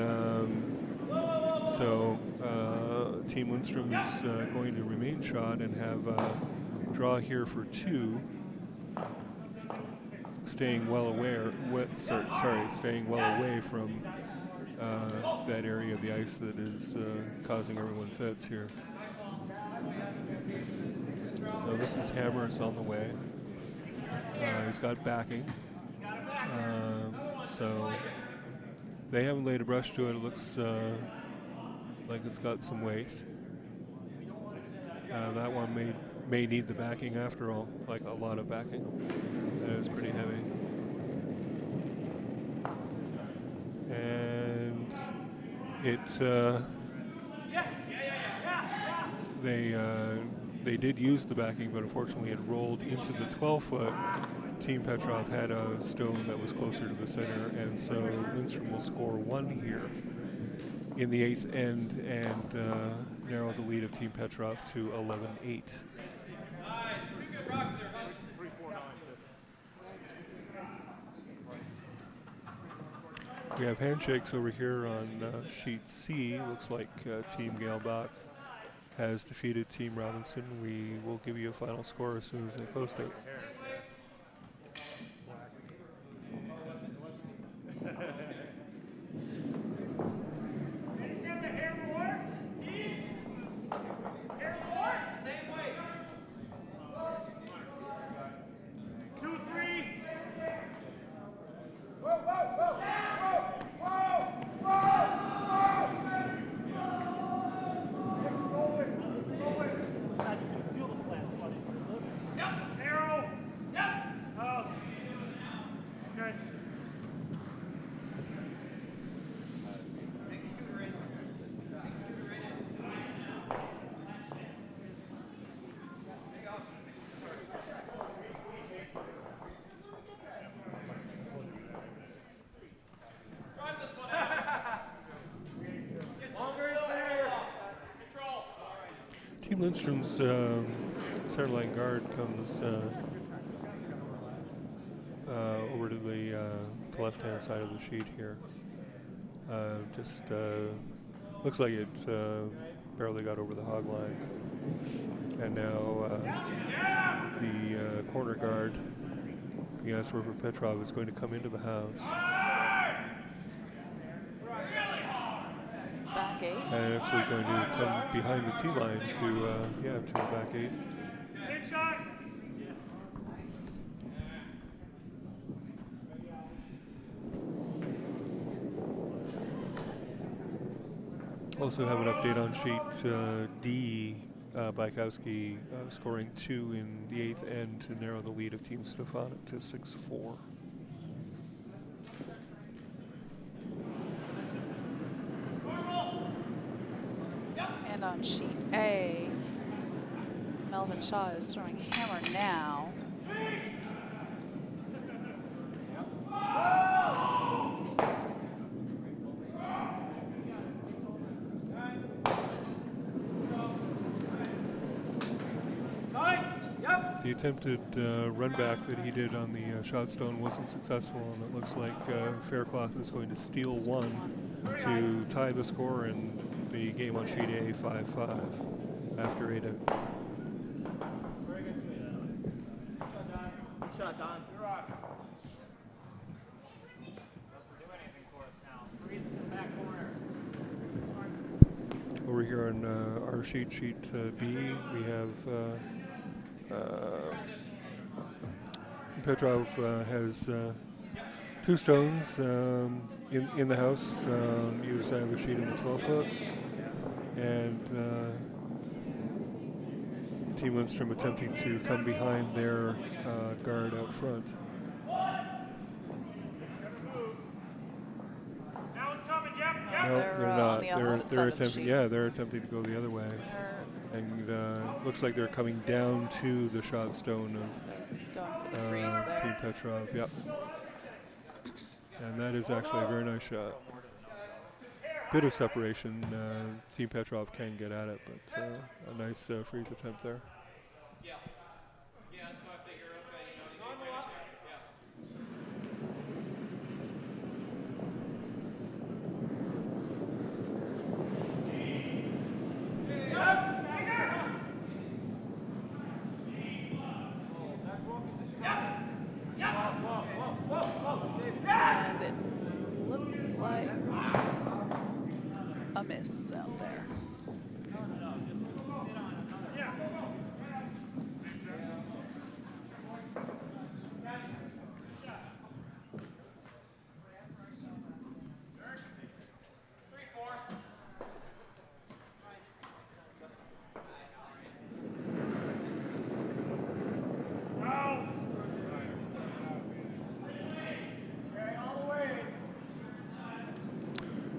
so Team Lindstrom is going to remain shot and have a draw here for 2, staying well away from that area of the ice that is causing everyone fits here. So this is Hammers on the way. He's got backing. So they haven't laid a brush to it. It looks like it's got some weight. That one may need the backing after all, like a lot of backing. That is pretty heavy. And they did use the backing, but unfortunately it rolled into the 12-foot. Team Petrov had a stone that was closer to the center, and so Lindstrom will score 1 here in the 8th end and narrow the lead of Team Petrov to 11-8. We have handshakes over here on sheet C. Looks like Team Galbach has defeated Team Robinson. We will give you a final score as soon as they post it. Team Lindstrom's center line guard comes over to the left-hand side of the sheet here. Just looks like it barely got over the hog line. And now the corner guard, River Petrov, is going to come into the house. Back 8. And actually going to come behind the tee line to the back 8. Same shot. Also have an update on sheet D. Bykowski scoring 2 in the 8th end to narrow the lead of Team Stefanik to 6-4. And on sheet A, Melvin Shaw is throwing hammer now. The attempted run back that he did on the shot stone wasn't successful, and it looks like Faircloth is going to steal one to tie the score in the game on sheet A 5-5 after 8 out. Shot, Don. You're on. Over here on our sheet B, we have Petrov has 2 stones in the house on either side of the sheet in the 12-foot, and Team Lindstrom attempting to come behind their guard out front. No, They're they're on not. the opposite side of the sheet. Yeah, they're attempting to go the other way, and looks like they're coming down to the shot stone of Going for the freeze Team there. Petrov. Yep, and that is actually a very nice shot. Bit of separation. Team Petrov can get at it, but a nice freeze attempt there. And it looks like a miss out there.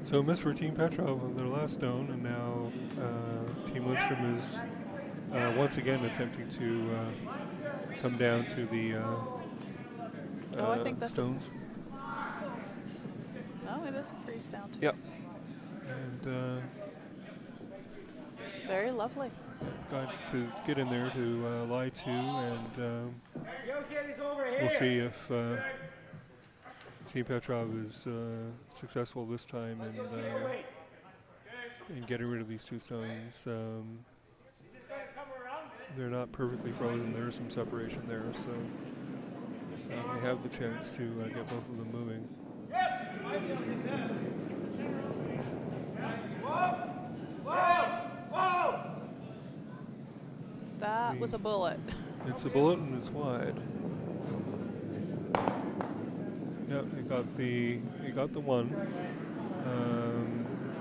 So miss for Team Petrov on their last stone, and now Team Lindstrom is once again attempting to come down to the I think that's stones. Oh, it is a freeze down too. Yep. And Very lovely. got to get in there to lie to, and we'll see if Team Petrov is successful this time in getting rid of these 2 stones. They're not perfectly frozen. There is some separation there, so they have the chance to get both of them moving. That was a bullet. It's a bullet and it's wide. Yep, he got the one,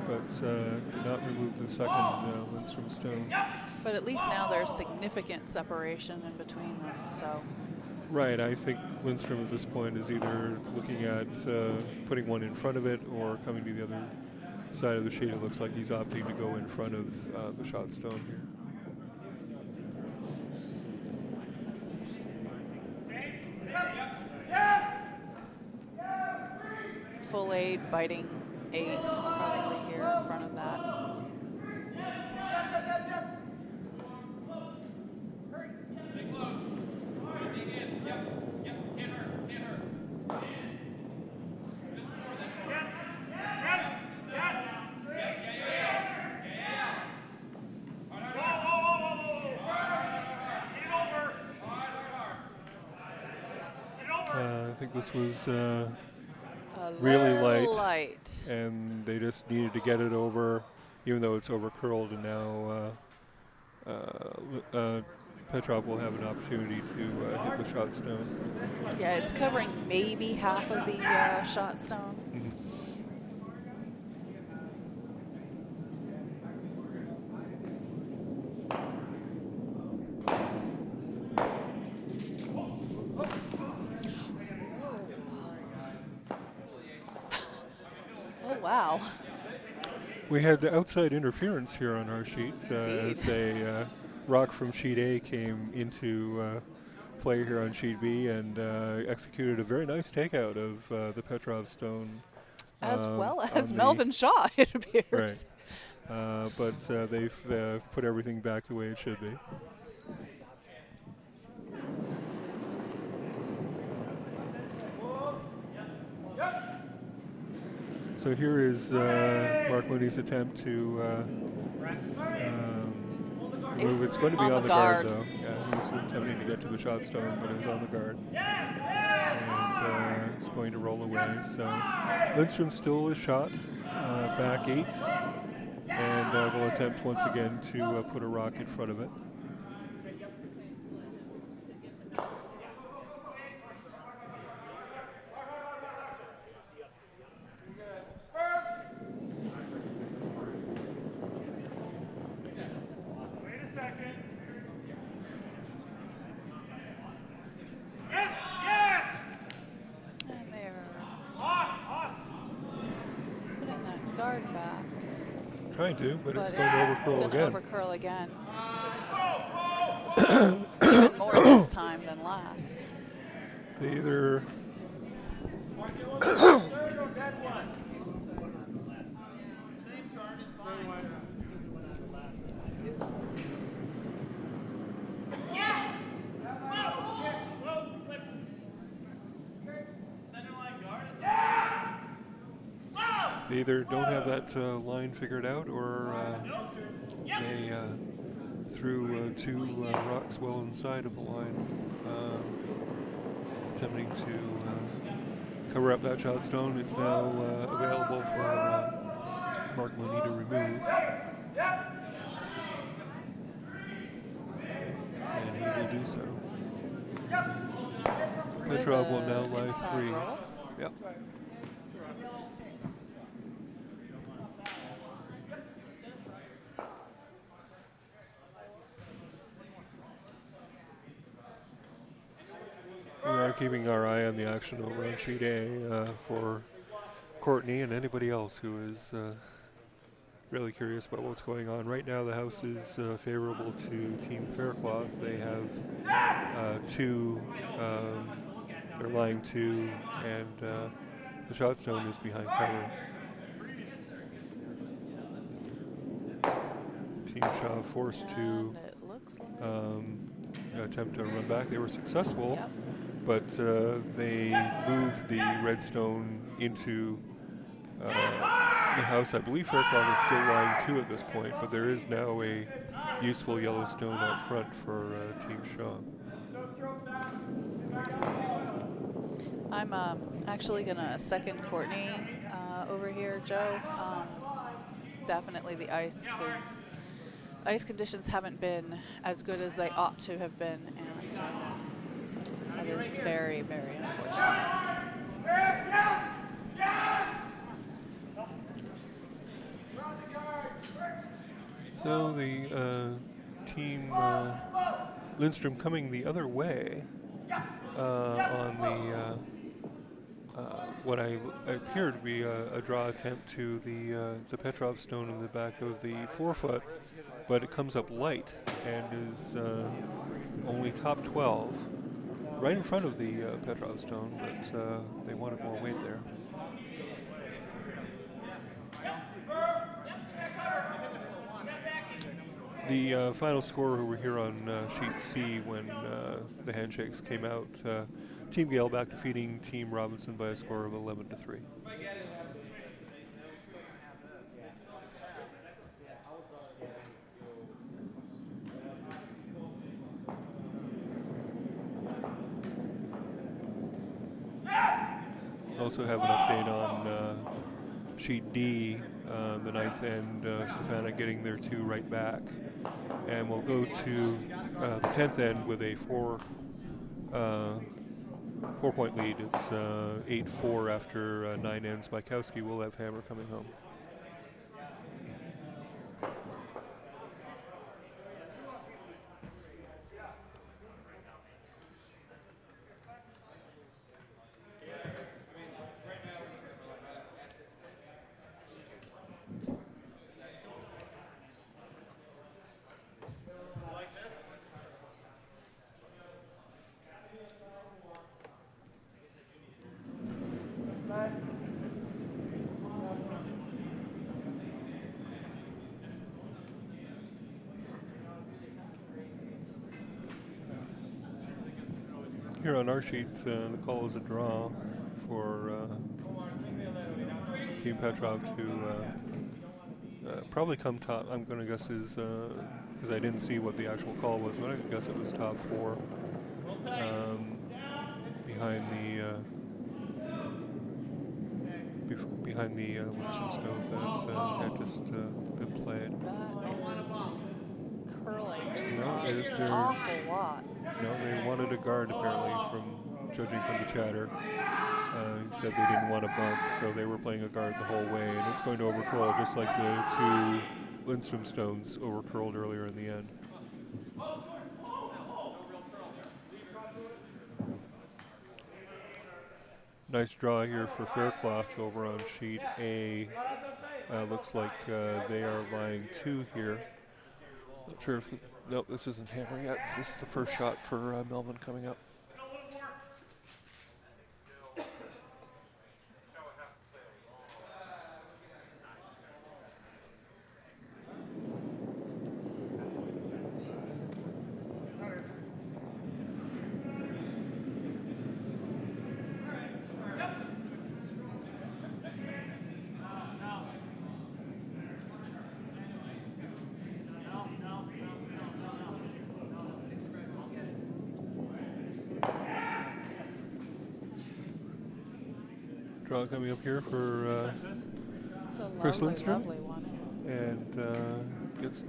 but did not remove the second Lindstrom stone. But at least now there's significant separation in between them, so. Right, I think Lindstrom at this point is either looking at putting one in front of it or coming to the other side of the sheet. It looks like he's opting to go in front of the shot stone here. Full 8, biting 8, probably here in front of that. I think this was really light, light. and they just needed to get it over, even though it's over curled, and now Petrov will have an opportunity to hit the shot stone. Yeah, it's covering maybe half of the shot stone. We had outside interference here on our sheet as a rock from sheet A came into play here on sheet B and executed a very nice takeout of the Petrov stone. As well on as the- Melvin Shaw, it appears. Right. But they've put everything back the way it should be. So here is Mark Mooney's attempt to move. It's going to be on the guard, though. Yeah, he's attempting to get to the shot stone, but it's on the guard. And it's going to roll away. So Lindstrom still is shot, back 8, and will attempt once again to put a rock in front of it. And they're putting that guard back. Trying to, but it's But going to overcurl gonna again. overcurl again. Even more this time than last. They either don't have that line figured out, or they threw 2 rocks well inside of the line, attempting to cover up that shot stone. It's now available for Mark Mooney to remove. And he will do so. Petrov will now lie inside 3. roll. Yep. We are keeping our eye on the action over on sheet A for Courtney and anybody else who is really curious about what's going on. Right now the house is favorable to Team Faircloth. They have 2, they're lying 2, and the shot stone is behind cover. Team Shaw forced to And it looks like attempt to run back. They were successful. Yep. But they moved the redstone into the house. I believe Faircloth is still lying 2 at this point, but there is now a useful yellow stone out front for Team Shaw. I'm actually going to second Courtney over here, Joe. Definitely the ice conditions haven't been as good as they ought to have been, and that is very, very unfortunate. So the team Lindstrom coming the other way on the what I appear to be a draw attempt to the Petrov stone in the back of the 4-foot, but it comes up light and is only top 12, right in front of the Petrov stone, but they wanted more weight there. The final score who were here on sheet C when the handshakes came out, Team Galeback defeating Team Robinson by a score of 11-3. Also have an update on sheet D, the 9th end, Stefana getting their 2 right back. And we'll go to the 10th end with a 4-point lead. It's 8-4 after 9 ends. Bykowski will have hammer coming home. Here on our sheet, the call is a draw for Team Petrov to probably come top. I'm going to guess is because I didn't see what the actual call was, but I guess it was top 4 behind behind the Lindstrom stove that had just been played. That is curling No, an awful lot. No, they wanted a guard apparently, from judging from the chatter. He said they didn't want a bump, so they were playing a guard the whole way, and it's going to overcurl just like the 2 Lindstrom stones overcurled earlier in the end. Nice draw here for Faircloth over on sheet A. Looks like they are lying 2 here. Not sure if nope, this isn't hammer yet. This is the first shot for Melvin coming up. Draw coming up here for It's a Chris lovely, Lindstrom. lovely one. And gets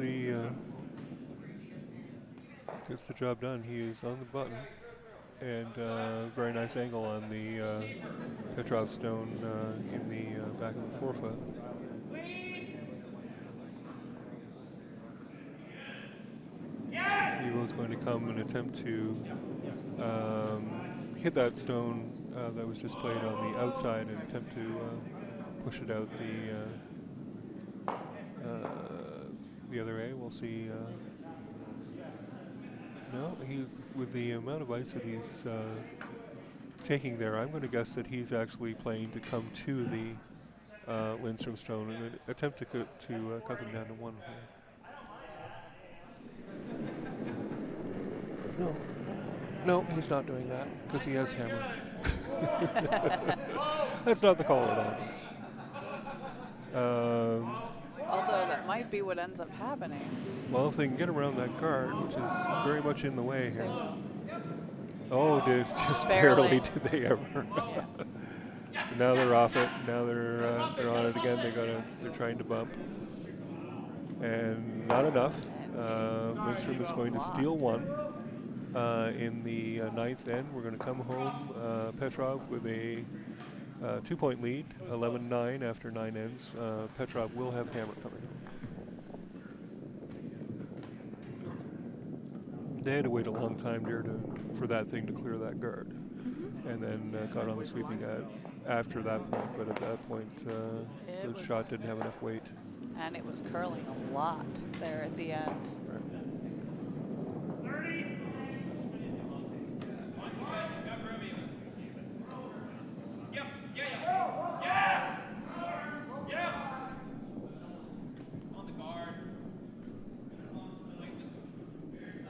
the job done. He is on the button, and very nice angle on the Petrov stone in the back of the forefoot. He was going to come and attempt to hit that stone that was just played on the outside and attempt to push it out the other way. We'll see. No, with the amount of ice that he's taking there, I'm going to guess that he's actually playing to come to the Lindstrom stone and attempt to cut them down to 1. No, he's not doing that because he has hammer. That's not the call at all. Although that might be what ends up happening. Well, if they can get around that guard, which is very much in the way here. Oh, just barely did they ever. So now they're off it. Now they're on it again. They're trying to bump, and not enough. Lindstrom is going to steal 1 in the 9th end. We're going to come home, Petrov, with a 2-point lead, 11-9 after 9 ends. Petrov will have hammer coming. They had to wait a long time there for that thing to clear that guard, and then got on the sweeping guard after that point. But at that point, the shot didn't have enough weight. And it was curling a lot there at the end.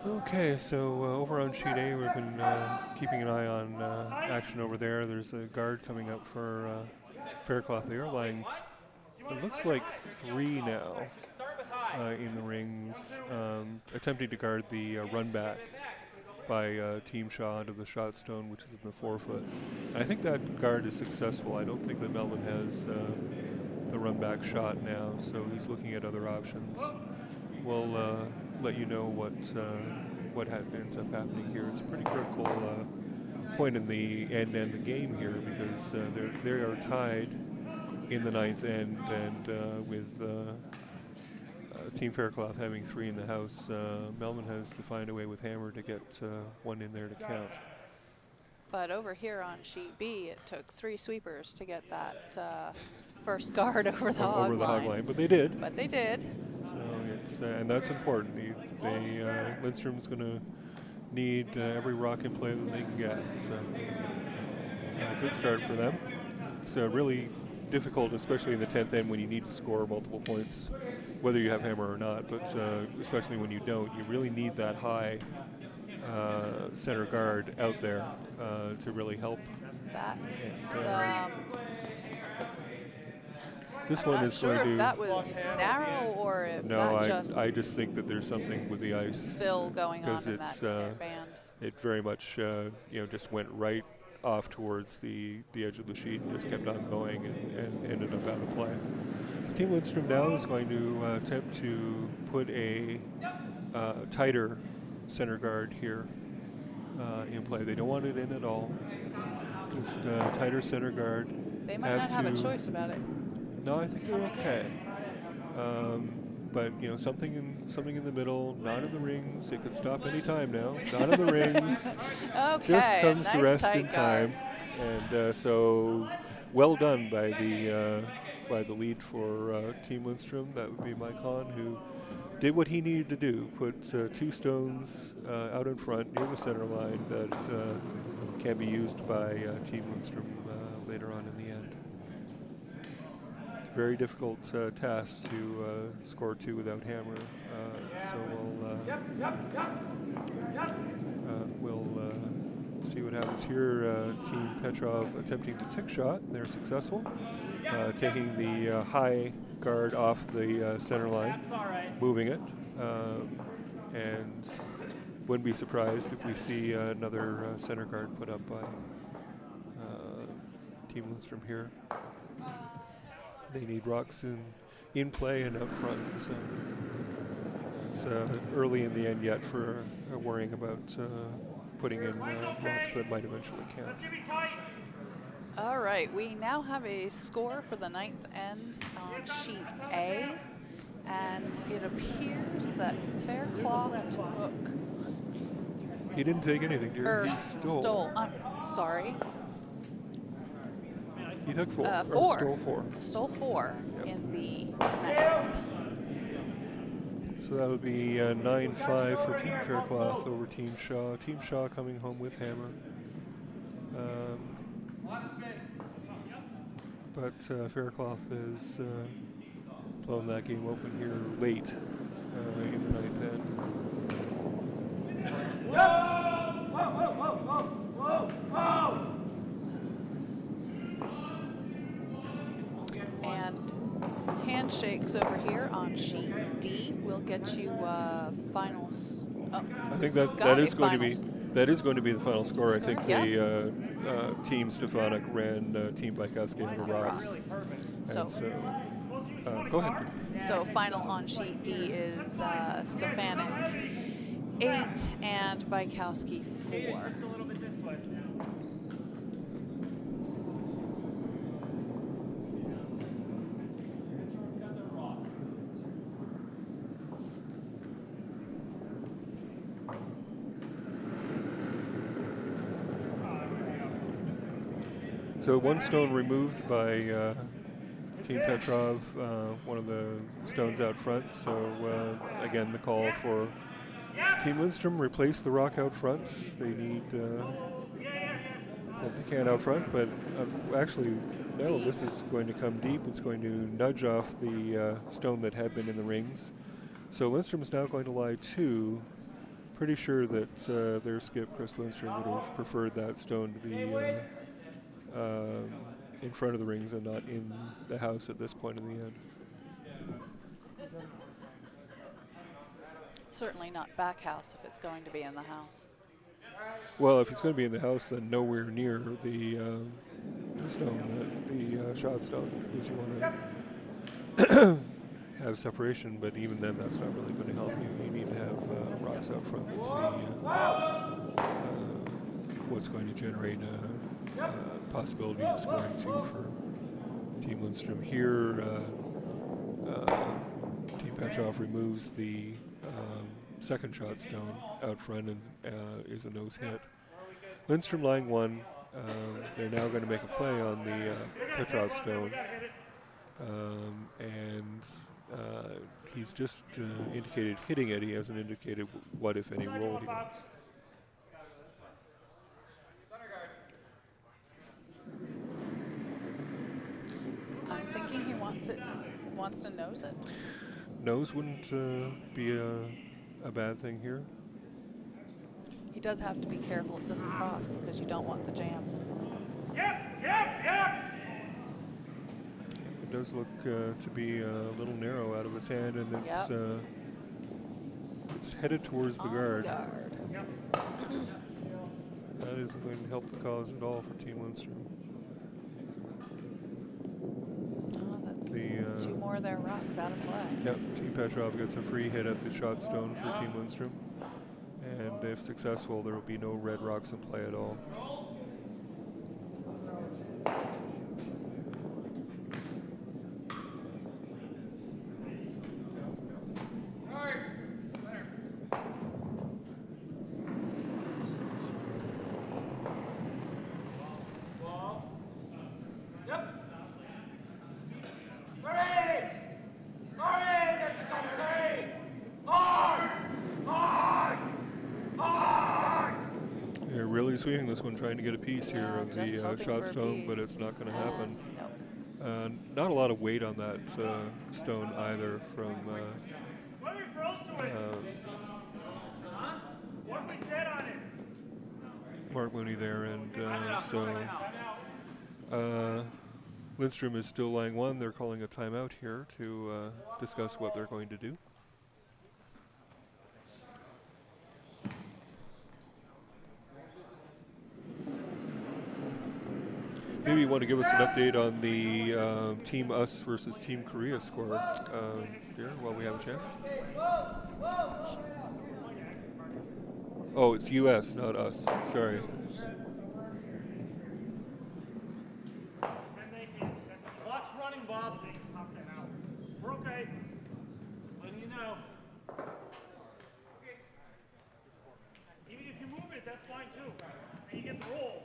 Okay, so over on sheet A, we've been keeping an eye on action over there. There's a guard coming up for Faircloth. They are lying, it looks like 3 now in the rings, attempting to guard the run back by Team Shaw into the shot stone, which is in the forefoot. And I think that guard is successful. I don't think that Melvin has the run back shot now, so he's looking at other options. We'll let you know what ends up happening here. It's a pretty critical point in the end of the game here because they are tied in the 9th end, and with Team Faircloth having 3 in the house, Melvin has to find a way with hammer to get 1 in there to count. But over here on sheet B, it took 3 sweepers to get that first guard over the hog line. But they did. But they did. So it's and that's important. Lindstrom's going to need every rock in play that they can get. So good start for them. It's really difficult, especially in the 10th end when you need to score multiple points, whether you have hammer or not. But especially when you don't, you really need that high center guard out there to really help. That's. This I'm one not is sure going if to. that was narrow or if No, that I just think that there's something with the ice fill going on because in it's that band. it very much just went right off towards the edge of the sheet and just kept on going and ended up out of play. So Team Lindstrom now is going to attempt to put a tighter center guard here in play. They don't want it in at all. Just tighter center guard. They might not have a choice about it. No, I think they're okay. But something in the middle, not in the rings. It could stop any time now. Not in the rings. Okay, Just comes nice to rest tight in time. guard. And so, well done by the lead for Team Lindstrom. That would be Mike Hahn, who did what he needed to do. Put 2 stones out in front near the center line that can be used by Team Lindstrom later on in the end. It's a very difficult task to score 2 without hammer. So we'll see what happens here. Team Petrov attempting the tick shot. They're successful. Taking the high guard off the center line, moving it. And wouldn't be surprised if we see another center guard put up by Team Lindstrom here. They need rocks in play and up front. So it's early in the end yet for worrying about putting in rocks that might eventually count. All right, we now have a score for the 9th end on sheet A, and it appears that Faircloth took. He didn't take anything, dear. He stole. I'm sorry. He took 4. Or 4. stole 4. Stole 4 Yep. in the 9th. So that would be 9-5 for Team Faircloth over Team Shaw. Team Shaw coming home with hammer. But Faircloth has blown that game open here late in the 9th end. And handshakes over here on sheet D will get you finals. Oh, I think that is going to be the final score. I think the Team Stefanik ran Team Bykowski over rocks. So Go ahead. So final on sheet D is Stefanik 8 and Bykowski 4. So 1 stone removed by Team Petrov, one of the stones out front. So again, the call for Team Lindstrom, replace the rock out front. They need what they can out front, but actually, no, this is going to come deep. It's going to nudge off the stone that had been in the rings. So Lindstrom is now going to lie 2. Pretty sure that their skip, Chris Lindstrom, would have preferred that stone to be in front of the rings and not in the house at this point in the end. Certainly not back house if it's going to be in the house. Well, if it's going to be in the house, then nowhere near the stone, the shot stone, because you want to have separation. But even then, that's not really going to help you. You need to have rocks out front. That's what's going to generate a possibility of scoring 2 for Team Lindstrom. Here, Team Petrov removes the second shot stone out front and is a nose hit. Lindstrom lying 1. They're now going to make a play on the Petrov stone. And he's just indicated hitting it. He hasn't indicated what, if any, roll he wants. I'm thinking he wants to nose it. Nose wouldn't be a bad thing here. He does have to be careful it doesn't cross because you don't want the jam. Yep. It does look to be a little narrow out of his hand, and it's headed towards the On guard. the guard. That isn't going to help the cause at all for Team Lindstrom. Oh, that's The, 2 more of their rocks out of play. Yep, Team Petrov gets a free hit at the shot stone for Team Lindstrom. And if successful, there will be no red rocks in play at all. They're really swinging this one, trying to get a piece here Yeah, of just the hoping shot for a stone, but piece. it's not going to happen. Nope. Not a lot of weight on that stone either from What we froze to it? What we said on it? Mark Mooney there, and so Lindstrom is still laying one. They're calling a timeout here to discuss what they're going to do. Maybe you want to give us an update on the Team Us versus Team Korea score here while we have a chance. Oh, it's US, not us. Sorry. Clock's running, Bob. We're okay. Just letting you know. Even if you move it, that's fine too. And you get the roll.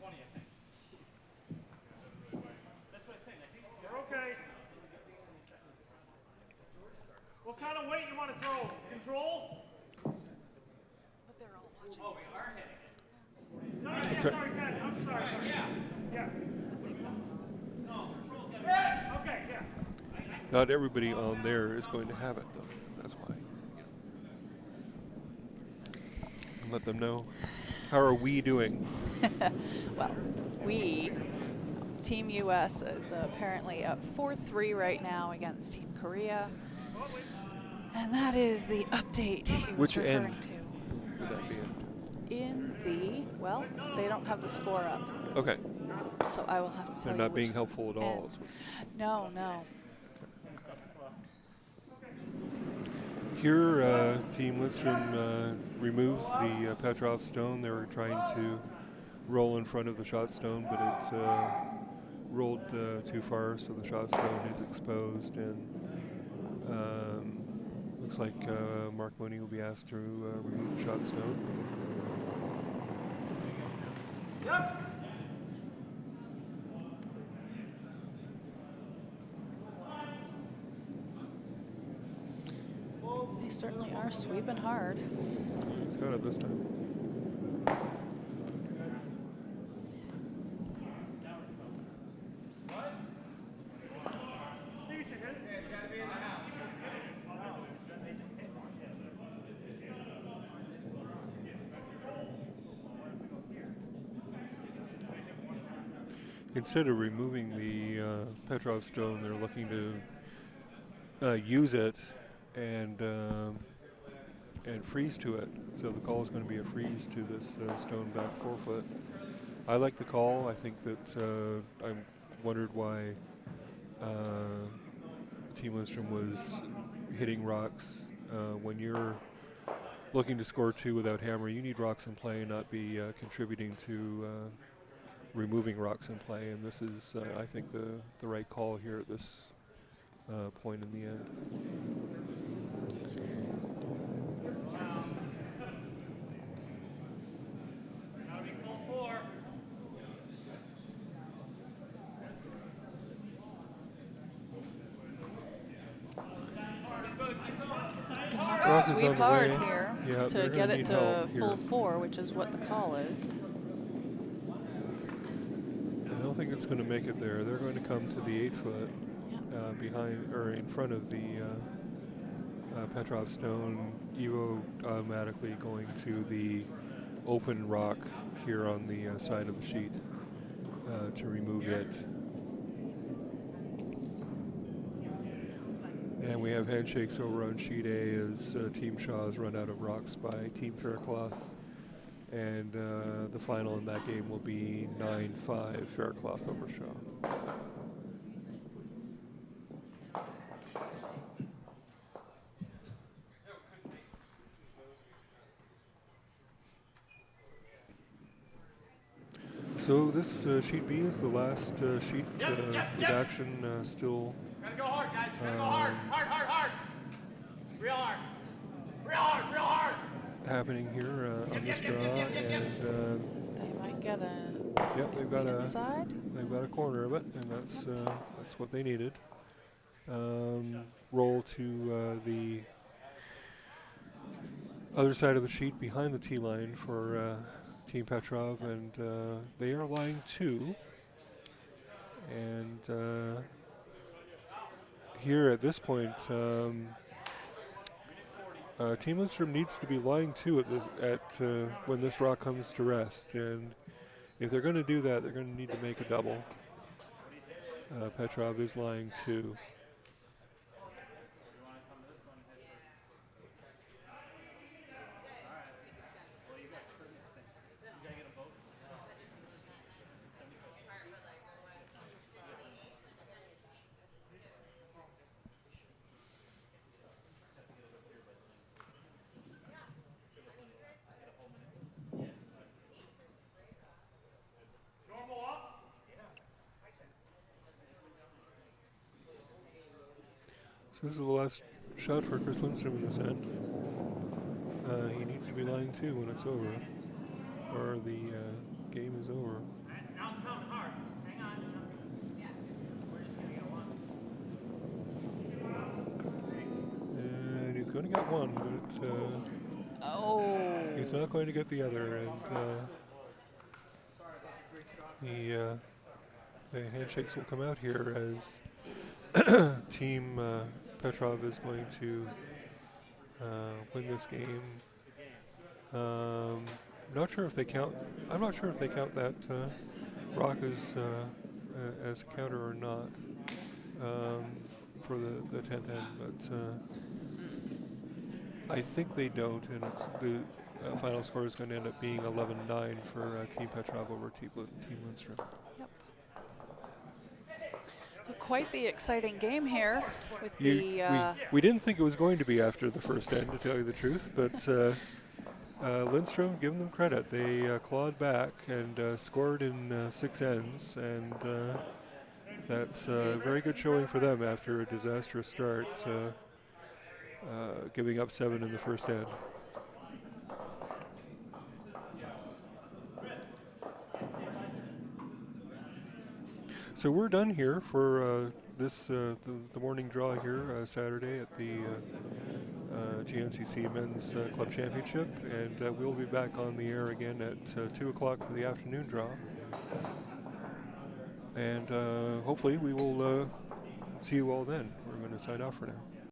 20, I think. That's what I'm saying. I think you're okay. What kind of weight you want to throw? Control? But they're all watching. Oh, we are hitting it. No, yeah, sorry, Ted. I'm sorry. Yeah. No, control's got to be. Okay, yeah. Not everybody on there is going to have it, though. That's why. Let them know. How are we doing? Well, Team US is apparently up 4-3 right now against Team Korea. And that is the update he was Which referring end to. would that be In the, well, they don't have the score up, in? Okay. so I will have to tell They're you not which being helpful at all. end. No. Here, Team Lindstrom removes the Petrov stone. They were trying to roll in front of the shot stone, but it rolled too far, so the shot stone is exposed. And looks like Mark Mooney will be asked to remove the shot stone. They certainly are sweeping hard. He's got it this time. Instead of removing the Petrov stone, they're looking to use it and freeze to it. So the call is going to be a freeze to this stone back 4 foot. I like the call. I think that I wondered why Team Lindstrom was hitting rocks. When you're looking to score 2 without hammer, you need rocks in play and not be contributing to removing rocks in play. And this is, I think, the right call here at this point in the end. Rock is on Sweep the hard way. here Yeah, to they're get gonna it need to help full here. 4, which is what the call is. I don't think it's going to make it there. They're going to come to the 8 foot Yeah. behind or in front of the Petrov stone, Evo automatically going to the open rock here on the side of the sheet to remove it. And we have handshakes over on sheet A as Team Shaw's run out of rocks by Team Faircloth. And the final in that game will be 9-5 Faircloth over Shaw. So this sheet B is the last sheet with action still. Gotta go hard, guys. Gotta go hard. Hard, hard, hard. Real hard. Real hard, real hard. Happening here on this draw, and They might get a yep, they've got inside. they've got a corner of it, and that's what they needed. Roll to the other side of the sheet behind the T line for Team Petrov, and they are line 2. And here at this point, Team Lindstrom needs to be line 2 at when this rock comes to rest, and if they're going to do that, they're going to need to make a double. Petrov is lying 2. So this is the last shot for Chris Lindstrom in this end. He needs to be lying 2 when it's over, or the game is over. Now it's coming hard. Hang on. We're just going to get one. And he's going to get one, but he's not going to get the other. And the handshakes will come out here as Team Petrov is going to win this game. I'm not sure if they count that rock as a counter or not for the 10th end, but I think they don't, and it's the final score is going to end up being 11-9 for Team Petrov over Team Lindstrom. Yep. Quite the exciting game here with we didn't think it was going to be after the first end, to tell you the truth, but Lindstrom, give them credit. They clawed back and scored in 6 ends, and that's a very good showing for them after a disastrous start, giving up 7 in the first end. So we're done here for this the morning draw here Saturday at the GNCC Men's Club Championship, and we'll be back on the air again at 2 o'clock for the afternoon draw. And hopefully we will see you all then. We're going to sign off for now.